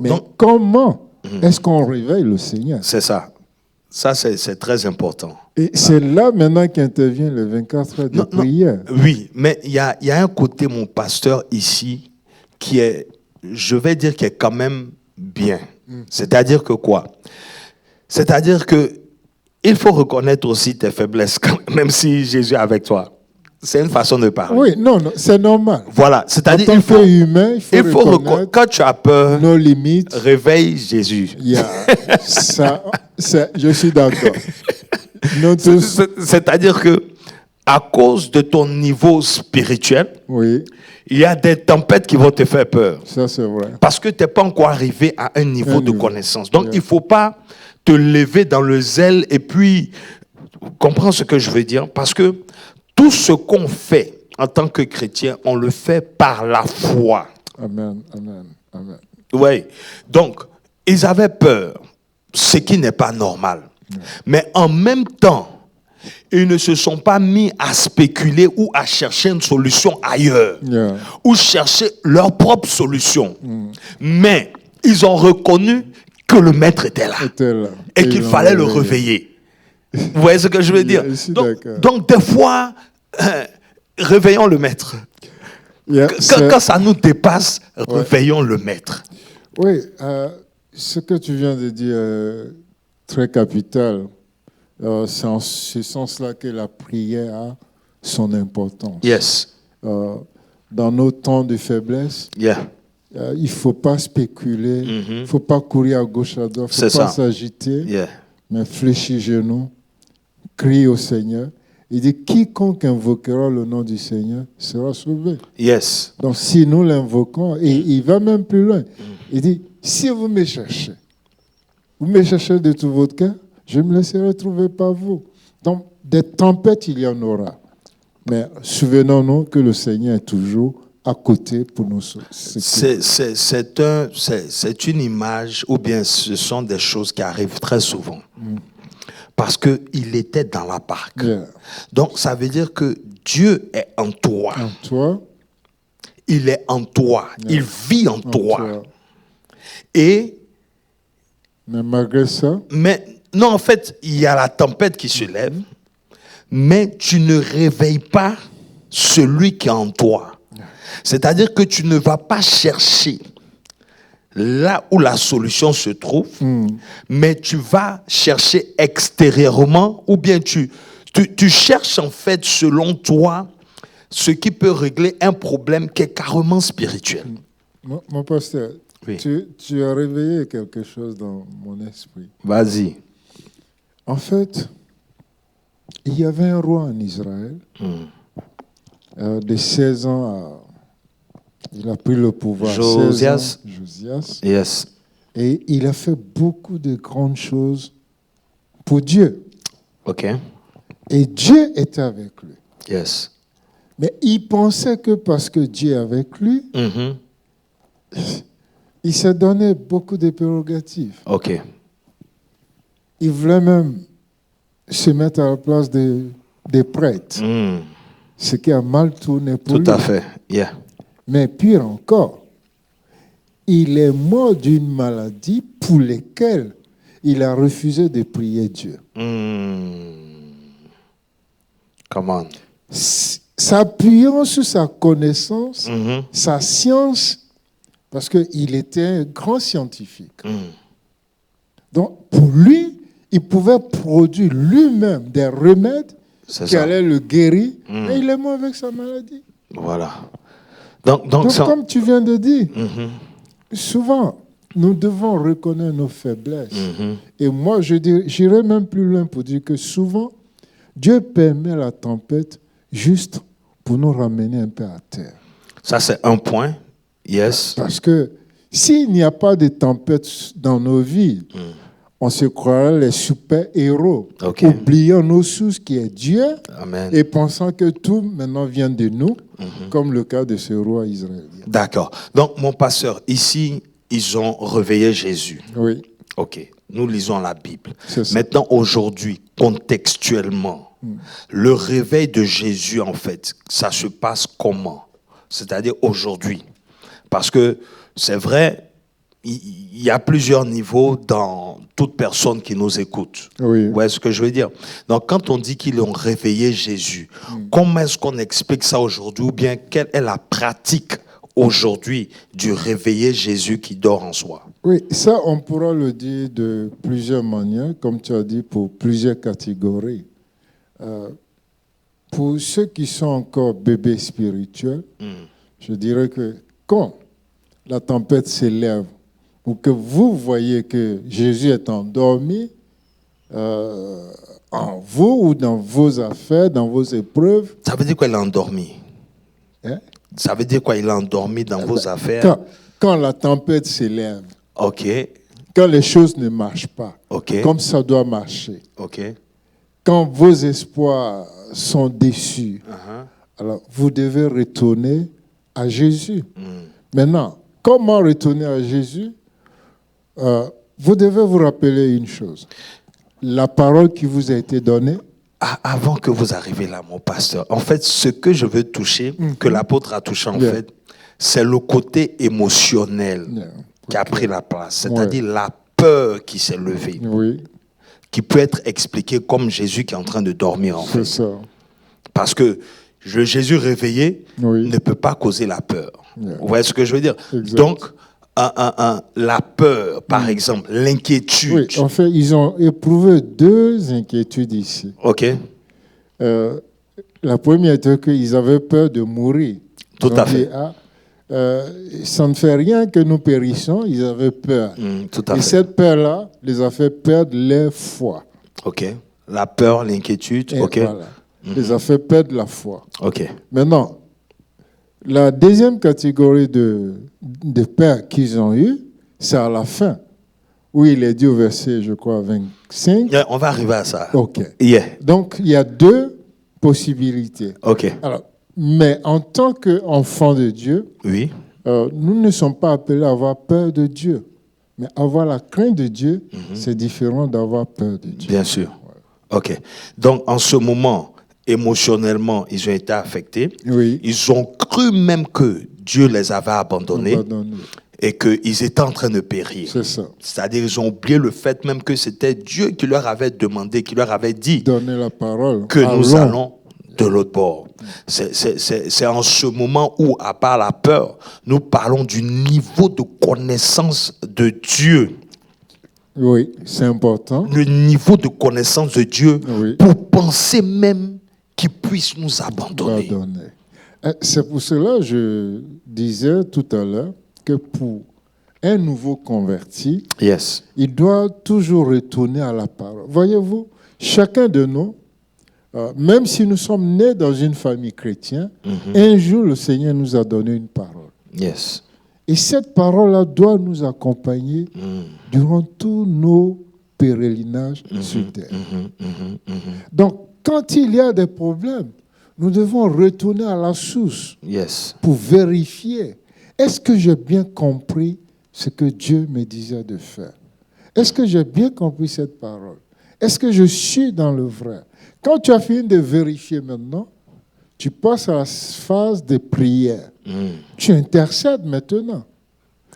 Mais comment est-ce qu'on réveille le Seigneur? C'est ça. Ça, c'est très important. Et c'est là maintenant qu'intervient le 24 heures de prière. Oui, mais il y a un côté, mon pasteur, ici, qui est, je vais dire, qui est quand même bien. C'est-à-dire que quoi? C'est-à-dire que il faut reconnaître aussi tes faiblesses, même si Jésus est avec toi. C'est une façon de parler. Oui, non, c'est normal. Voilà, c'est-à-dire qu'il faut humain, il faut reconnaître quand tu as peur, nos limites. Réveille Jésus. Je suis d'accord. C'est-à-dire que à cause de ton niveau spirituel, il y a des tempêtes qui vont te faire peur. Ça, c'est vrai. Parce que tu n'es pas encore arrivé à un niveau de connaissance. Donc, il ne faut pas te lever dans le zèle et puis comprends ce que je veux dire. Parce que tout ce qu'on fait en tant que chrétien, on le fait par la foi. Amen, amen, amen. Oui. Donc, ils avaient peur, ce qui n'est pas normal. Mais en même temps, ils ne se sont pas mis à spéculer ou à chercher une solution ailleurs. Ou chercher leur propre solution. Mais ils ont reconnu que le maître était là. Et qu'il fallait le réveiller. Vous voyez ce que je veux dire? Donc, des fois, réveillons le maître. Quand ça nous dépasse, réveillons le maître. Oui, ce que tu viens de dire très capital. C'est en ce sens-là que la prière a son importance. Yes. dans nos temps de faiblesse, il ne faut pas spéculer, il ne faut pas courir à gauche, à droite, il ne faut pas s'agiter, mais fléchir genoux, crier au Seigneur. Il dit, quiconque invoquera le nom du Seigneur sera sauvé. Yes. Donc, si nous l'invoquons, et il va même plus loin. Il dit, si vous me cherchez de tout votre cœur, je me laisserai trouver par vous. Donc, des tempêtes, il y en aura. Mais souvenons-nous que le Seigneur est toujours à côté pour nous secourir. C'est une image, ou bien ce sont des choses qui arrivent très souvent. Parce qu'il était dans la barque. Donc, ça veut dire que Dieu est en toi. En toi. Il est en toi. Il vit en toi. Et... Mais malgré ça... Non, en fait, il y a la tempête qui se lève, mais tu ne réveilles pas celui qui est en toi. C'est-à-dire que tu ne vas pas chercher là où la solution se trouve, mais tu vas chercher extérieurement, ou bien tu cherches en fait selon toi ce qui peut régler un problème qui est carrément spirituel. Mon pasteur, oui. tu as réveillé quelque chose dans mon esprit. Vas-y. En fait, il y avait un roi en Israël, de 16 ans à... Il a pris le pouvoir. Josias. Yes. Et il a fait beaucoup de grandes choses pour Dieu. OK. Et Dieu était avec lui. Yes. Mais il pensait que parce que Dieu est avec lui, il s'est donné beaucoup de prérogatives. OK. Il voulait même se mettre à la place des prêtres. Ce qui a mal tourné pour lui. Tout à fait. Yeah. Mais pire encore, il est mort d'une maladie pour laquelle il a refusé de prier Dieu. Come on. S'appuyant sur sa connaissance, sa science, parce qu'il était un grand scientifique. Donc, pour lui, il pouvait produire lui-même des remèdes qui allaient le guérir, et il est mort avec sa maladie. Voilà. Donc comme tu viens de dire, souvent, nous devons reconnaître nos faiblesses. Et moi, j'irais même plus loin pour dire que souvent, Dieu permet la tempête juste pour nous ramener un peu à terre. Ça, c'est un point. Yes. Parce que s'il n'y a pas de tempête dans nos vies, on se croirait les super-héros, oubliant nos sources qui est Dieu. Amen. Et pensant que tout maintenant vient de nous, comme le cas de ce roi israélien. D'accord. Donc, mon pasteur, ici, ils ont réveillé Jésus. Oui. OK. Nous lisons la Bible. C'est maintenant, aujourd'hui, contextuellement, le réveil de Jésus, en fait, ça se passe comment? C'est-à-dire aujourd'hui. Parce que c'est vrai, il y a plusieurs niveaux dans toute personne qui nous écoute. Oui. Vous voyez ce que je veux dire? Donc, quand on dit qu'ils ont réveillé Jésus, comment est-ce qu'on explique ça aujourd'hui? Ou bien, quelle est la pratique aujourd'hui du réveiller Jésus qui dort en soi? Oui, ça, on pourra le dire de plusieurs manières, comme tu as dit, pour plusieurs catégories. Pour ceux qui sont encore bébés spirituels, je dirais que quand la tempête s'élève, ou que vous voyez que Jésus est endormi en vous ou dans vos affaires, dans vos épreuves. Ça veut dire quoi, il est endormi? Ça veut dire quoi, il est endormi dans vos affaires? Quand la tempête s'élève. OK. Quand les choses ne marchent pas. OK. Comme ça doit marcher. OK. Quand vos espoirs sont déçus. Alors, vous devez retourner à Jésus. Maintenant, comment retourner à Jésus? Vous devez vous rappeler une chose. La parole qui vous a été donnée. Avant que vous arriviez là, mon pasteur, en fait, ce que je veux toucher, que l'apôtre a touché, en fait, c'est le côté émotionnel qui a pris la place. C'est-à-dire la peur qui s'est levée. Oui. Qui peut être expliquée comme Jésus qui est en train de dormir, en fait. C'est ça. Parce que Jésus réveillé ne peut pas causer la peur. Vous voyez ce que je veux dire? Exact. Donc, la peur, par exemple, l'inquiétude. Oui, en fait, ils ont éprouvé deux inquiétudes ici. OK. La première était qu'ils avaient peur de mourir. Tout à fait. Ça ne fait rien que nous périssons, ils avaient peur. Tout à fait. Cette peur-là les a fait perdre leur foi. OK. La peur, l'inquiétude, OK. Voilà. Les a fait perdre la foi. OK. Maintenant, la deuxième catégorie de peurs qu'ils ont eues, c'est à la fin, où il est dit au verset, je crois, 25. Yeah, on va arriver à ça. OK. Yeah. Donc, il y a deux possibilités. OK. Alors, mais en tant qu'enfants de Dieu, Oui. nous ne sommes pas appelés à avoir peur de Dieu. Mais avoir la crainte de Dieu, c'est différent d'avoir peur de Dieu. Bien sûr. OK. Donc, en ce moment, émotionnellement, ils ont été affectés. Oui. Ils ont cru même que Dieu les avait abandonnés et qu'ils étaient en train de périr. C'est ça. C'est-à-dire qu'ils ont oublié le fait même que c'était Dieu qui leur avait demandé, qui leur avait dit donner la parole que nous allons de l'autre bord. C'est en ce moment où, à part la peur, nous parlons du niveau de connaissance de Dieu. Oui, c'est important. Le niveau de connaissance de Dieu Oui. pour penser même qu'il puisse nous abandonner. C'est pour cela que je disais tout à l'heure que pour un nouveau converti, Yes. il doit toujours retourner à la parole. Voyez-vous, chacun de nous, même si nous sommes nés dans une famille chrétienne, un jour le Seigneur nous a donné une parole. Yes. Et cette parole-là doit nous accompagner durant tous nos pèlerinages sur terre. Donc, quand il y a des problèmes, nous devons retourner à la source pour vérifier. Est-ce que j'ai bien compris ce que Dieu me disait de faire? Est-ce que j'ai bien compris cette parole? Est-ce que je suis dans le vrai? Quand tu as fini de vérifier maintenant, tu passes à la phase de prière. Tu intercèdes maintenant.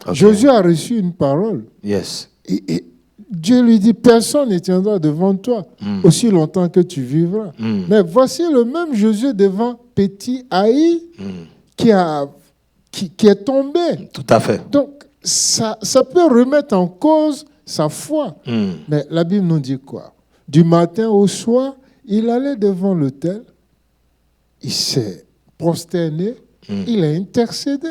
Okay. Jésus a reçu une parole. Yes. Et Dieu lui dit, personne ne tiendra devant toi aussi longtemps que tu vivras. Mais voici le même Jésus devant petit Haï qui est tombé. Tout à fait. Donc, ça peut remettre en cause sa foi. Mais la Bible nous dit quoi? Du matin au soir, il allait devant l'autel, il s'est prosterné, il a intercédé.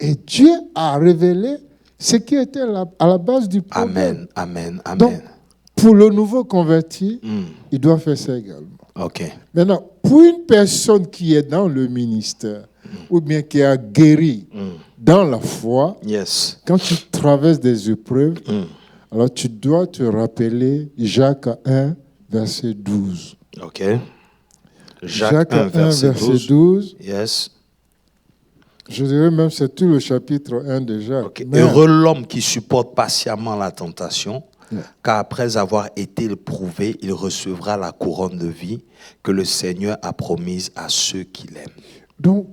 Et Dieu a révélé ce qui était à la base du problème. Amen. Donc, pour le nouveau converti, il doit faire ça également. Okay. Maintenant, pour une personne qui est dans le ministère, ou bien qui a guéri dans la foi, quand tu traverses des épreuves, alors tu dois te rappeler Jacques 1, verset 12. OK. Jacques 1, verset 12. Yes. Je dirais même c'est tout le chapitre 1 de Jacques. Okay. Heureux l'homme qui supporte patiemment la tentation, car après avoir été éprouvé, il recevra la couronne de vie que le Seigneur a promise à ceux qui l'aiment. Donc,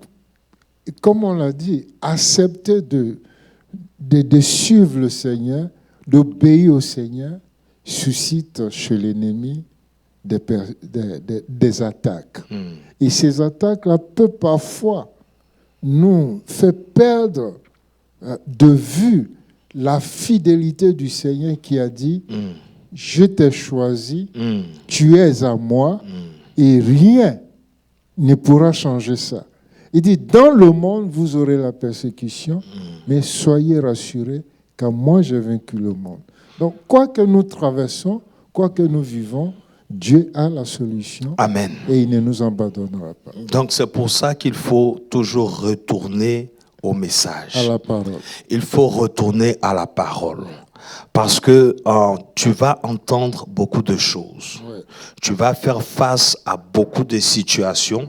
comme on l'a dit, accepter de suivre le Seigneur, d'obéir au Seigneur, suscite chez l'ennemi des attaques. Et ces attaques-là peuvent parfois nous faire perdre de vue la fidélité du Seigneur qui a dit « Je t'ai choisi, tu es à moi, et rien ne pourra changer ça. » Il dit « Dans le monde, vous aurez la persécution, mais soyez rassurés, car moi j'ai vaincu le monde. » Donc, quoi que nous traversons, quoi que nous vivons, Dieu a la solution. Amen. Et il ne nous abandonnera pas. Donc, c'est pour ça qu'il faut toujours retourner au message. À la parole. Il faut retourner à la parole. Parce que tu vas entendre beaucoup de choses. Ouais. Tu vas faire face à beaucoup de situations.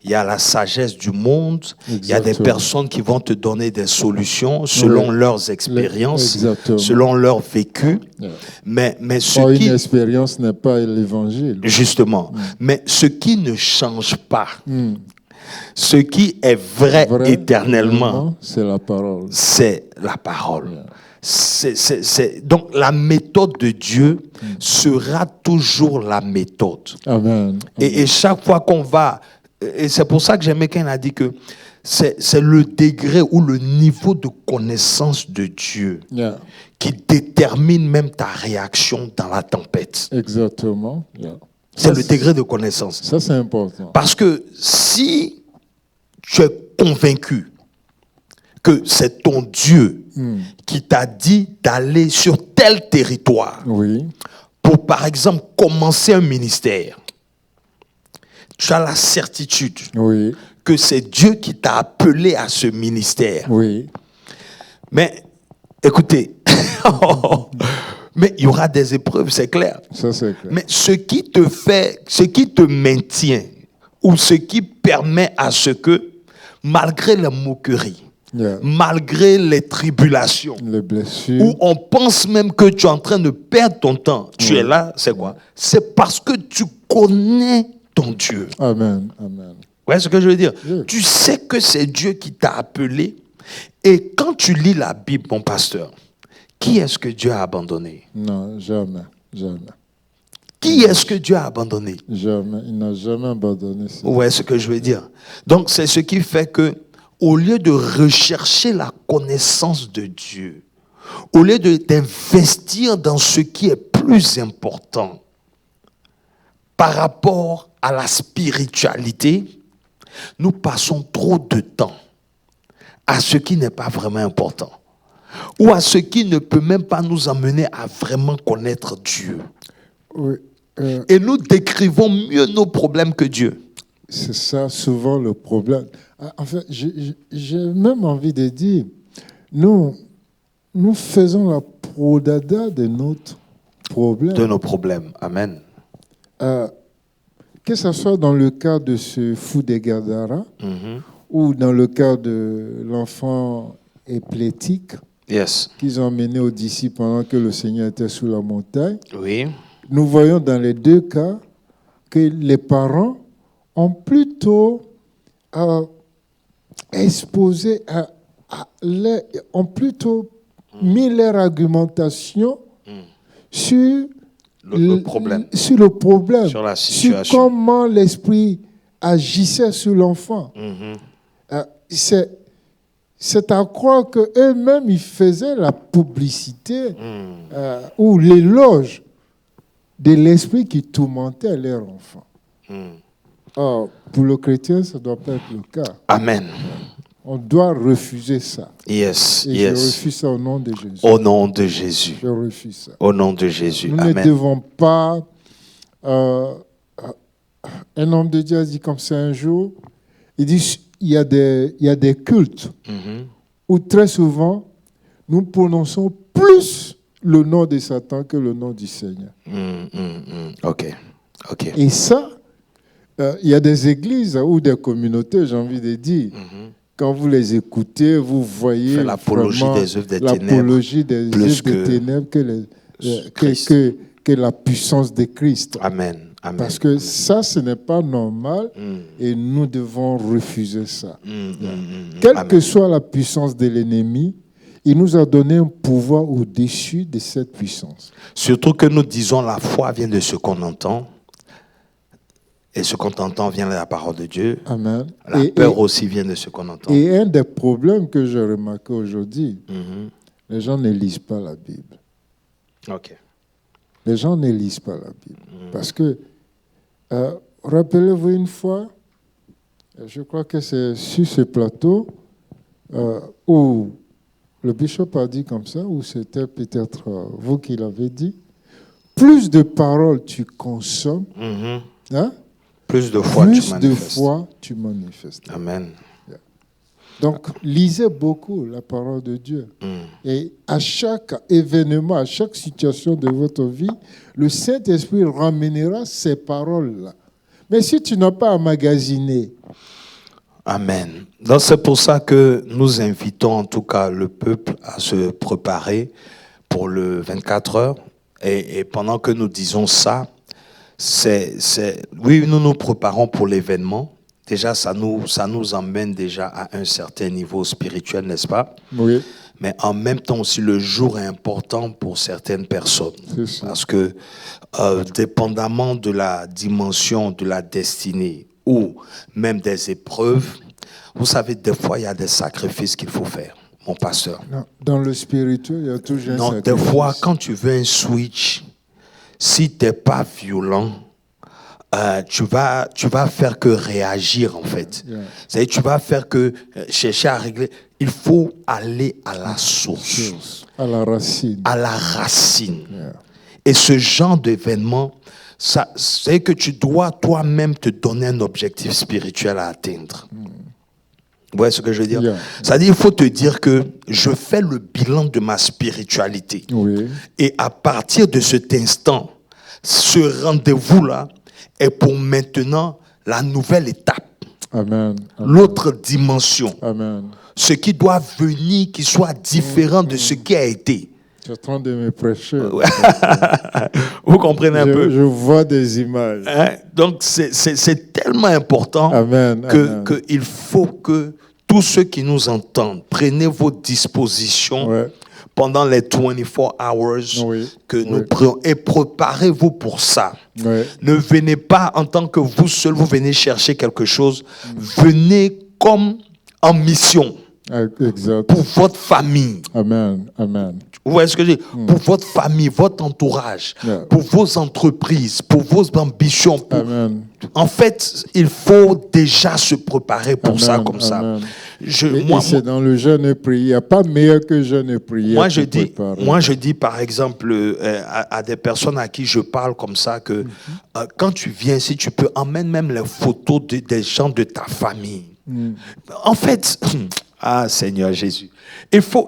Il y a la sagesse du monde. Exactement. Il y a des personnes qui vont te donner des solutions selon leurs expériences, selon leur vécu. Mais ce une expérience n'est pas l'évangile. Justement. Mais ce qui ne change pas, ce qui est vrai éternellement, c'est la parole. C'est la parole. Donc la méthode de Dieu sera toujours la méthode. Amen. Et chaque fois qu'on va... Et c'est pour ça que j'aimais quand il a dit que c'est le degré ou le niveau de connaissance de Dieu qui détermine même ta réaction dans la tempête. Exactement. C'est le degré de connaissance. Ça, c'est important. Parce que si tu es convaincu que c'est ton Dieu qui t'a dit d'aller sur tel territoire pour, par exemple, commencer un ministère, tu as la certitude que c'est Dieu qui t'a appelé à ce ministère. Mais, écoutez, mais il y aura des épreuves, c'est clair. Ça, c'est clair. Mais ce qui te maintient, ou ce qui permet à ce que, malgré la moquerie, malgré les tribulations, les blessures, où on pense même que tu es en train de perdre ton temps, tu es là, c'est quoi? C'est parce que tu connais ton Dieu. Amen, amen. Vous voyez ce que je veux dire? Tu sais que c'est Dieu qui t'a appelé. Et quand tu lis la Bible, mon pasteur, qui est-ce que Dieu a abandonné? Non, jamais, jamais. Qui est-ce que Dieu a abandonné? Jamais, il n'a jamais abandonné. Vous voyez ce que je veux dire? Donc, c'est ce qui fait que, au lieu de rechercher la connaissance de Dieu, au lieu d'investir dans ce qui est plus important par rapport à la spiritualité, nous passons trop de temps à ce qui n'est pas vraiment important ou à ce qui ne peut même pas nous amener à vraiment connaître Dieu. Et nous décrivons mieux nos problèmes que Dieu. C'est ça souvent le problème. En fait, j'ai même envie de dire, nous faisons la prodada de notre problème. De nos problèmes. Amen. Que ce soit dans le cas de ce fou de Gadara, ou dans le cas de l'enfant éplétique qu'ils ont emmené aux disciples pendant que le Seigneur était sous la montagne. Oui. Nous voyons dans les deux cas que les parents ont plutôt exposé, ont plutôt mis leur argumentation sur le problème. Sur le problème, sur la situation. Sur comment l'esprit agissait sur l'enfant. C'est à croire qu'eux-mêmes, ils faisaient la publicité ou l'éloge de l'esprit qui tourmentait leur enfant. Or, pour le chrétien, ça ne doit pas être le cas. Amen. On doit refuser ça. Yes, Et je refuse ça au nom de Jésus. Au nom de Jésus. Je refuse ça. Au nom de Jésus. Nous Amen. ne devons pas... un homme de Dieu a dit comme ça un jour, il dit, il y a des cultes où très souvent, nous prononçons plus le nom de Satan que le nom du Seigneur. OK. Et ça, il y a des églises ou des communautés, j'ai envie de dire, quand vous les écoutez, vous voyez l'apologie des œuvres des l'apologie des œuvres des ténèbres que la puissance de Christ. Amen. Amen. Parce que ça, ce n'est pas normal et nous devons refuser ça. Quelle que soit la puissance de l'ennemi, il nous a donné un pouvoir au-dessus de cette puissance. Surtout que nous disons la foi vient de ce qu'on entend. Et ce qu'on entend vient de la parole de Dieu. Amen. La peur aussi vient de ce qu'on entend. Et un des problèmes que j'ai remarqué aujourd'hui, les gens ne lisent pas la Bible. OK. Les gens ne lisent pas la Bible. Parce que, rappelez-vous une fois, je crois que c'est sur ce plateau où le bishop a dit comme ça, ou c'était peut-être vous qui l'avez dit, plus de paroles tu consommes, plus de foi tu manifestes. Amen. Donc, lisez beaucoup la parole de Dieu. Et à chaque événement, à chaque situation de votre vie, le Saint-Esprit ramènera ces paroles-là. Mais si tu n'as pas emmagasiné... Amen. Donc, c'est pour ça que nous invitons en tout cas le peuple à se préparer pour le 24 heures. Et pendant que nous disons ça, oui, nous nous préparons pour l'événement. Déjà, ça nous emmène déjà à un certain niveau spirituel, n'est-ce pas? Oui. Mais en même temps aussi, le jour est important pour certaines personnes. Parce que, dépendamment de la dimension de la destinée ou même des épreuves, vous savez, des fois, il y a des sacrifices qu'il faut faire, mon pasteur. Non, dans le spirituel, il y a toujours un sacrifice. Des fois, quand tu veux un switch, si tu n'es pas violent, tu vas faire que réagir, en fait. C'est-à-dire, tu vas faire que chercher à régler. Il faut aller à la source. À la racine. À la racine. Et ce genre d'événement, c'est que tu dois toi-même te donner un objectif spirituel à atteindre. Vous voyez ce que je veux dire? C'est-à-dire, il faut te dire que je fais le bilan de ma spiritualité. Oui. Et à partir de cet instant, ce rendez-vous-là est pour maintenant la nouvelle étape. Amen. L'autre dimension. Amen. Ce qui doit venir, qui soit différent de ce qui a été. Tu es en train de me prêcher. Vous comprenez un peu? Je vois des images. Hein? Donc, c'est tellement important qu'il faut que tous ceux qui nous entendent, prenez vos dispositions pendant les 24 hours que nous prions et préparez-vous pour ça. Ne venez pas en tant que vous seul, vous venez chercher quelque chose. Venez comme en mission. Exact. Pour votre famille. Amen. Amen. Vous voyez ce que je dis? Pour votre famille, votre entourage, pour vos entreprises, pour vos ambitions. Amen. En fait, il faut déjà se préparer pour ça comme ça. Moi, c'est dans le jeûne et prière. Il n'y a pas meilleur que jeûne et prière. Moi, je dis par exemple à des personnes à qui je parle comme ça que quand tu viens, si tu peux, emmène même les photos des gens de ta famille. En fait, ah Seigneur Jésus, il faut,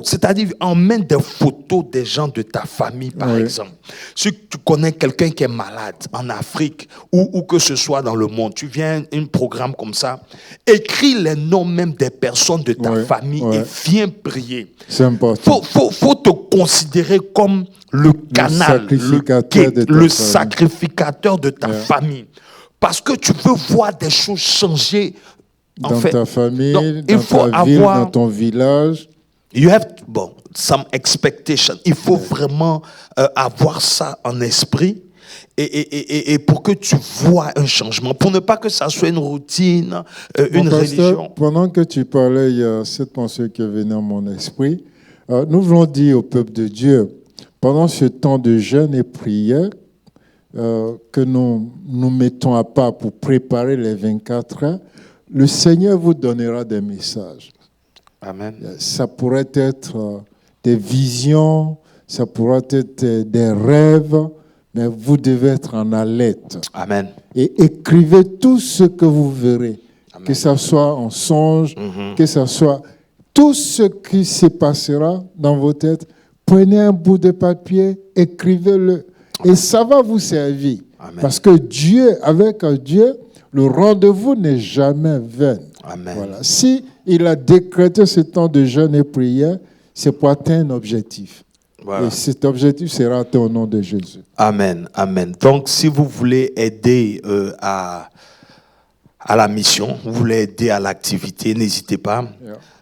c'est-à-dire emmène des photos des gens de ta famille, par exemple. Si tu connais quelqu'un qui est malade en Afrique ou que ce soit dans le monde, tu viens à un programme comme ça, écris les noms même des personnes de ta famille et viens prier. C'est important. Faut te considérer comme le canal, le sacrificateur de ta famille. Parce que tu veux voir des choses changer. Dans ta famille, dans ta ville, dans ton village. You have some expectation. Il faut vraiment avoir ça en esprit et pour que tu vois un changement, pour ne pas que ça soit une routine, une religion. Pendant que tu parlais, il y a cette pensée qui est venue à mon esprit. Nous voulons dire au peuple de Dieu, pendant ce temps de jeûne et prière que nous mettons à part pour préparer les 24 heures, le Seigneur vous donnera des messages. Amen. Ça pourrait être des visions, ça pourrait être des rêves, mais vous devez être en alerte. Amen. Et écrivez tout ce que vous verrez, que ce soit en songe, que ce soit tout ce qui se passera dans vos têtes. Prenez un bout de papier, écrivez-le. Et ça va vous servir. Amen. Parce que Dieu, avec Dieu, le rendez-vous n'est jamais vain. Amen. Voilà. Si il a décrété ce temps de jeûne et prière, c'est pour atteindre un objectif. Voilà. Et cet objectif sera atteint au nom de Jésus. Amen. Amen. Donc, si vous voulez aider à la mission, vous voulez aider à l'activité, n'hésitez pas.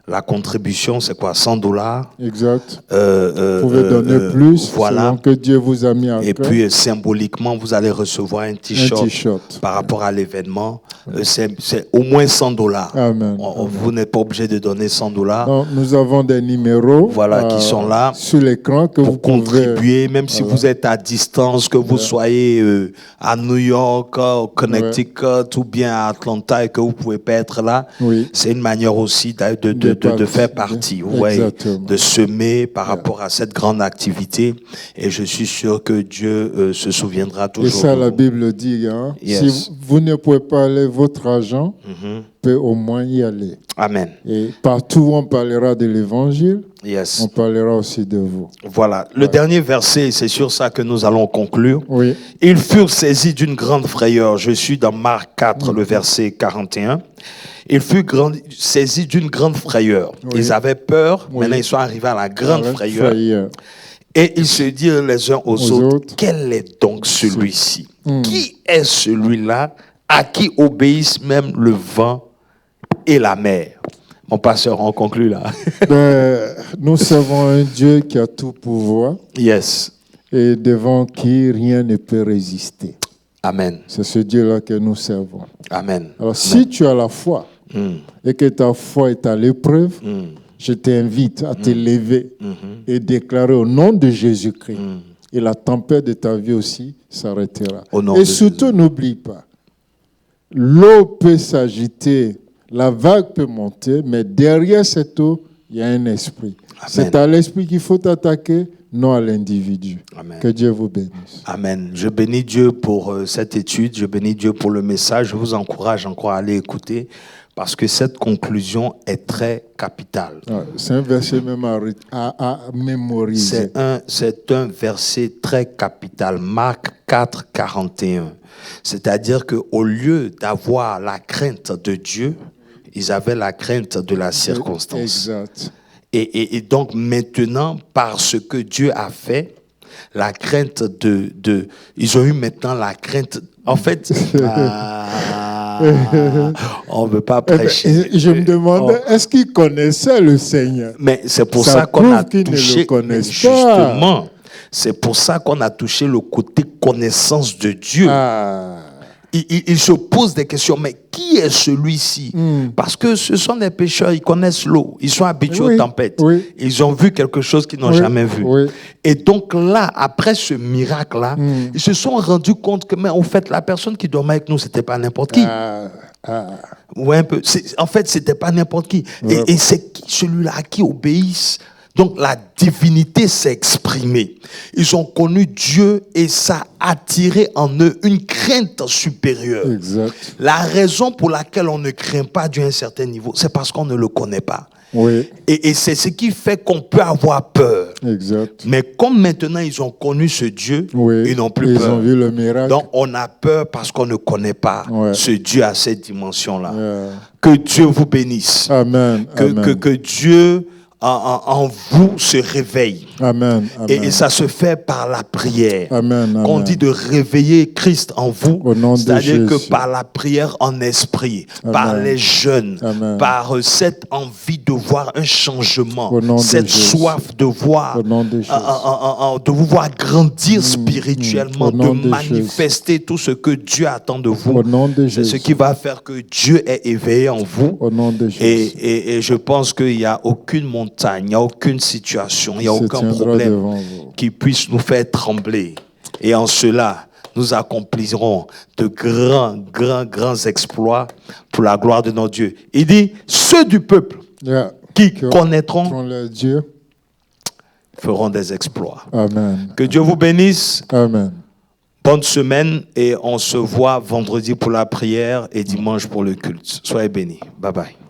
La contribution, c'est quoi? $100. Exact. Vous pouvez donner plus, voilà, selon que Dieu vous a mis à cœur. Et puis, symboliquement, vous allez recevoir un t-shirt par rapport à l'événement. C'est au moins $100. Amen. Vous n'êtes pas obligé de donner $100. Donc, nous avons des numéros qui sont là sur l'écran que vous pouvez contribuer, même si vous êtes à distance, que vous soyez à New York, au Connecticut ou bien à Atlanta et que vous ne pouvez pas être là. C'est une manière aussi de faire partie, de semer par rapport à cette grande activité. Et je suis sûr que Dieu se souviendra toujours. Et ça, la Bible dit, hein, si vous ne pouvez pas aller, votre argent peut au moins y aller. Amen. Et partout où on parlera de l'évangile, on parlera aussi de vous. Voilà. Le dernier verset, c'est sur ça que nous allons conclure. Oui. Ils furent saisis d'une grande frayeur. Je suis dans Marc 4, le verset 41. Ils furent saisis d'une grande frayeur. Ils avaient peur. Maintenant, ils sont arrivés à la grande frayeur. Et ils se dirent les uns aux autres, quel est donc celui-ci? Qui est celui-là à qui obéissent même le vent et la mer? Mon pasteur, on conclut là. Nous servons un Dieu qui a tout pouvoir. Yes. Et devant qui rien ne peut résister. Amen. C'est ce Dieu-là que nous servons. Amen. Alors, si tu as la foi et que ta foi est à l'épreuve, je t'invite à te lever et déclarer au nom de Jésus-Christ et la tempête de ta vie aussi s'arrêtera. Et surtout, n'oublie pas, l'eau peut s'agiter, la vague peut monter, mais derrière cette eau, il y a un esprit. Amen. C'est à l'esprit qu'il faut attaquer, non à l'individu. Amen. Que Dieu vous bénisse. Amen. Je bénis Dieu pour cette étude, je bénis Dieu pour le message. Je vous encourage encore à aller écouter parce que cette conclusion est très capitale. C'est un verset même à mémoriser. C'est un verset très capital. Marc 4, 41. C'est-à-dire qu'au lieu d'avoir la crainte de Dieu, ils avaient la crainte de la circonstance. Exact. Et donc maintenant, par ce que Dieu a fait, la crainte ils ont eu maintenant la crainte. En fait, on ne veut pas prêcher. Je me demandais, est-ce qu'ils connaissaient le Seigneur? Mais c'est pour ça qu'on a touché. Justement, c'est pour ça qu'on a touché le côté connaissance de Dieu. Il se pose des questions, mais qui est celui-ci? Parce que ce sont des pécheurs, ils connaissent l'eau, ils sont habitués aux tempêtes. Ils ont vu quelque chose qu'ils n'ont jamais vu. Et donc là, après ce miracle-là, ils se sont rendus compte que, mais en fait, la personne qui dormait avec nous, c'était pas n'importe qui. Ouais, un peu. En fait, c'était pas n'importe qui. Et c'est qui celui-là à qui obéissent? Donc la divinité s'est exprimée. Ils ont connu Dieu et ça a attiré en eux une crainte supérieure. Exact. La raison pour laquelle on ne craint pas Dieu à un certain niveau, c'est parce qu'on ne le connaît pas. Oui. Et c'est ce qui fait qu'on peut avoir peur. Exact. Mais comme maintenant ils ont connu ce Dieu, ils n'ont plus peur. Ils ont vu le miracle. Donc on a peur parce qu'on ne connaît pas ce Dieu à cette dimension-là. Que Dieu vous bénisse. Amen. Que Dieu en vous se réveille. Amen. Et ça se fait par la prière. Amen. Qu'on dit de réveiller Christ en vous, c'est-à-dire que par la prière en esprit, par les jeûnes, par cette envie de voir un changement, cette soif de voir, de vous voir grandir spirituellement, de manifester tout ce que Dieu attend de vous. C'est ce qui va faire que Dieu est éveillé en vous. Et je pense qu'il n'y a aucune montagne, il n'y a aucune situation, il n'y a aucun problème qui puisse nous faire trembler. Et en cela, nous accomplirons de grands exploits pour la gloire de notre Dieu. Il dit, ceux du peuple qui connaîtront le Dieu feront des exploits. Amen. Que Dieu vous bénisse. Amen. Bonne semaine et on se voit vendredi pour la prière et dimanche pour le culte. Soyez bénis. Bye bye.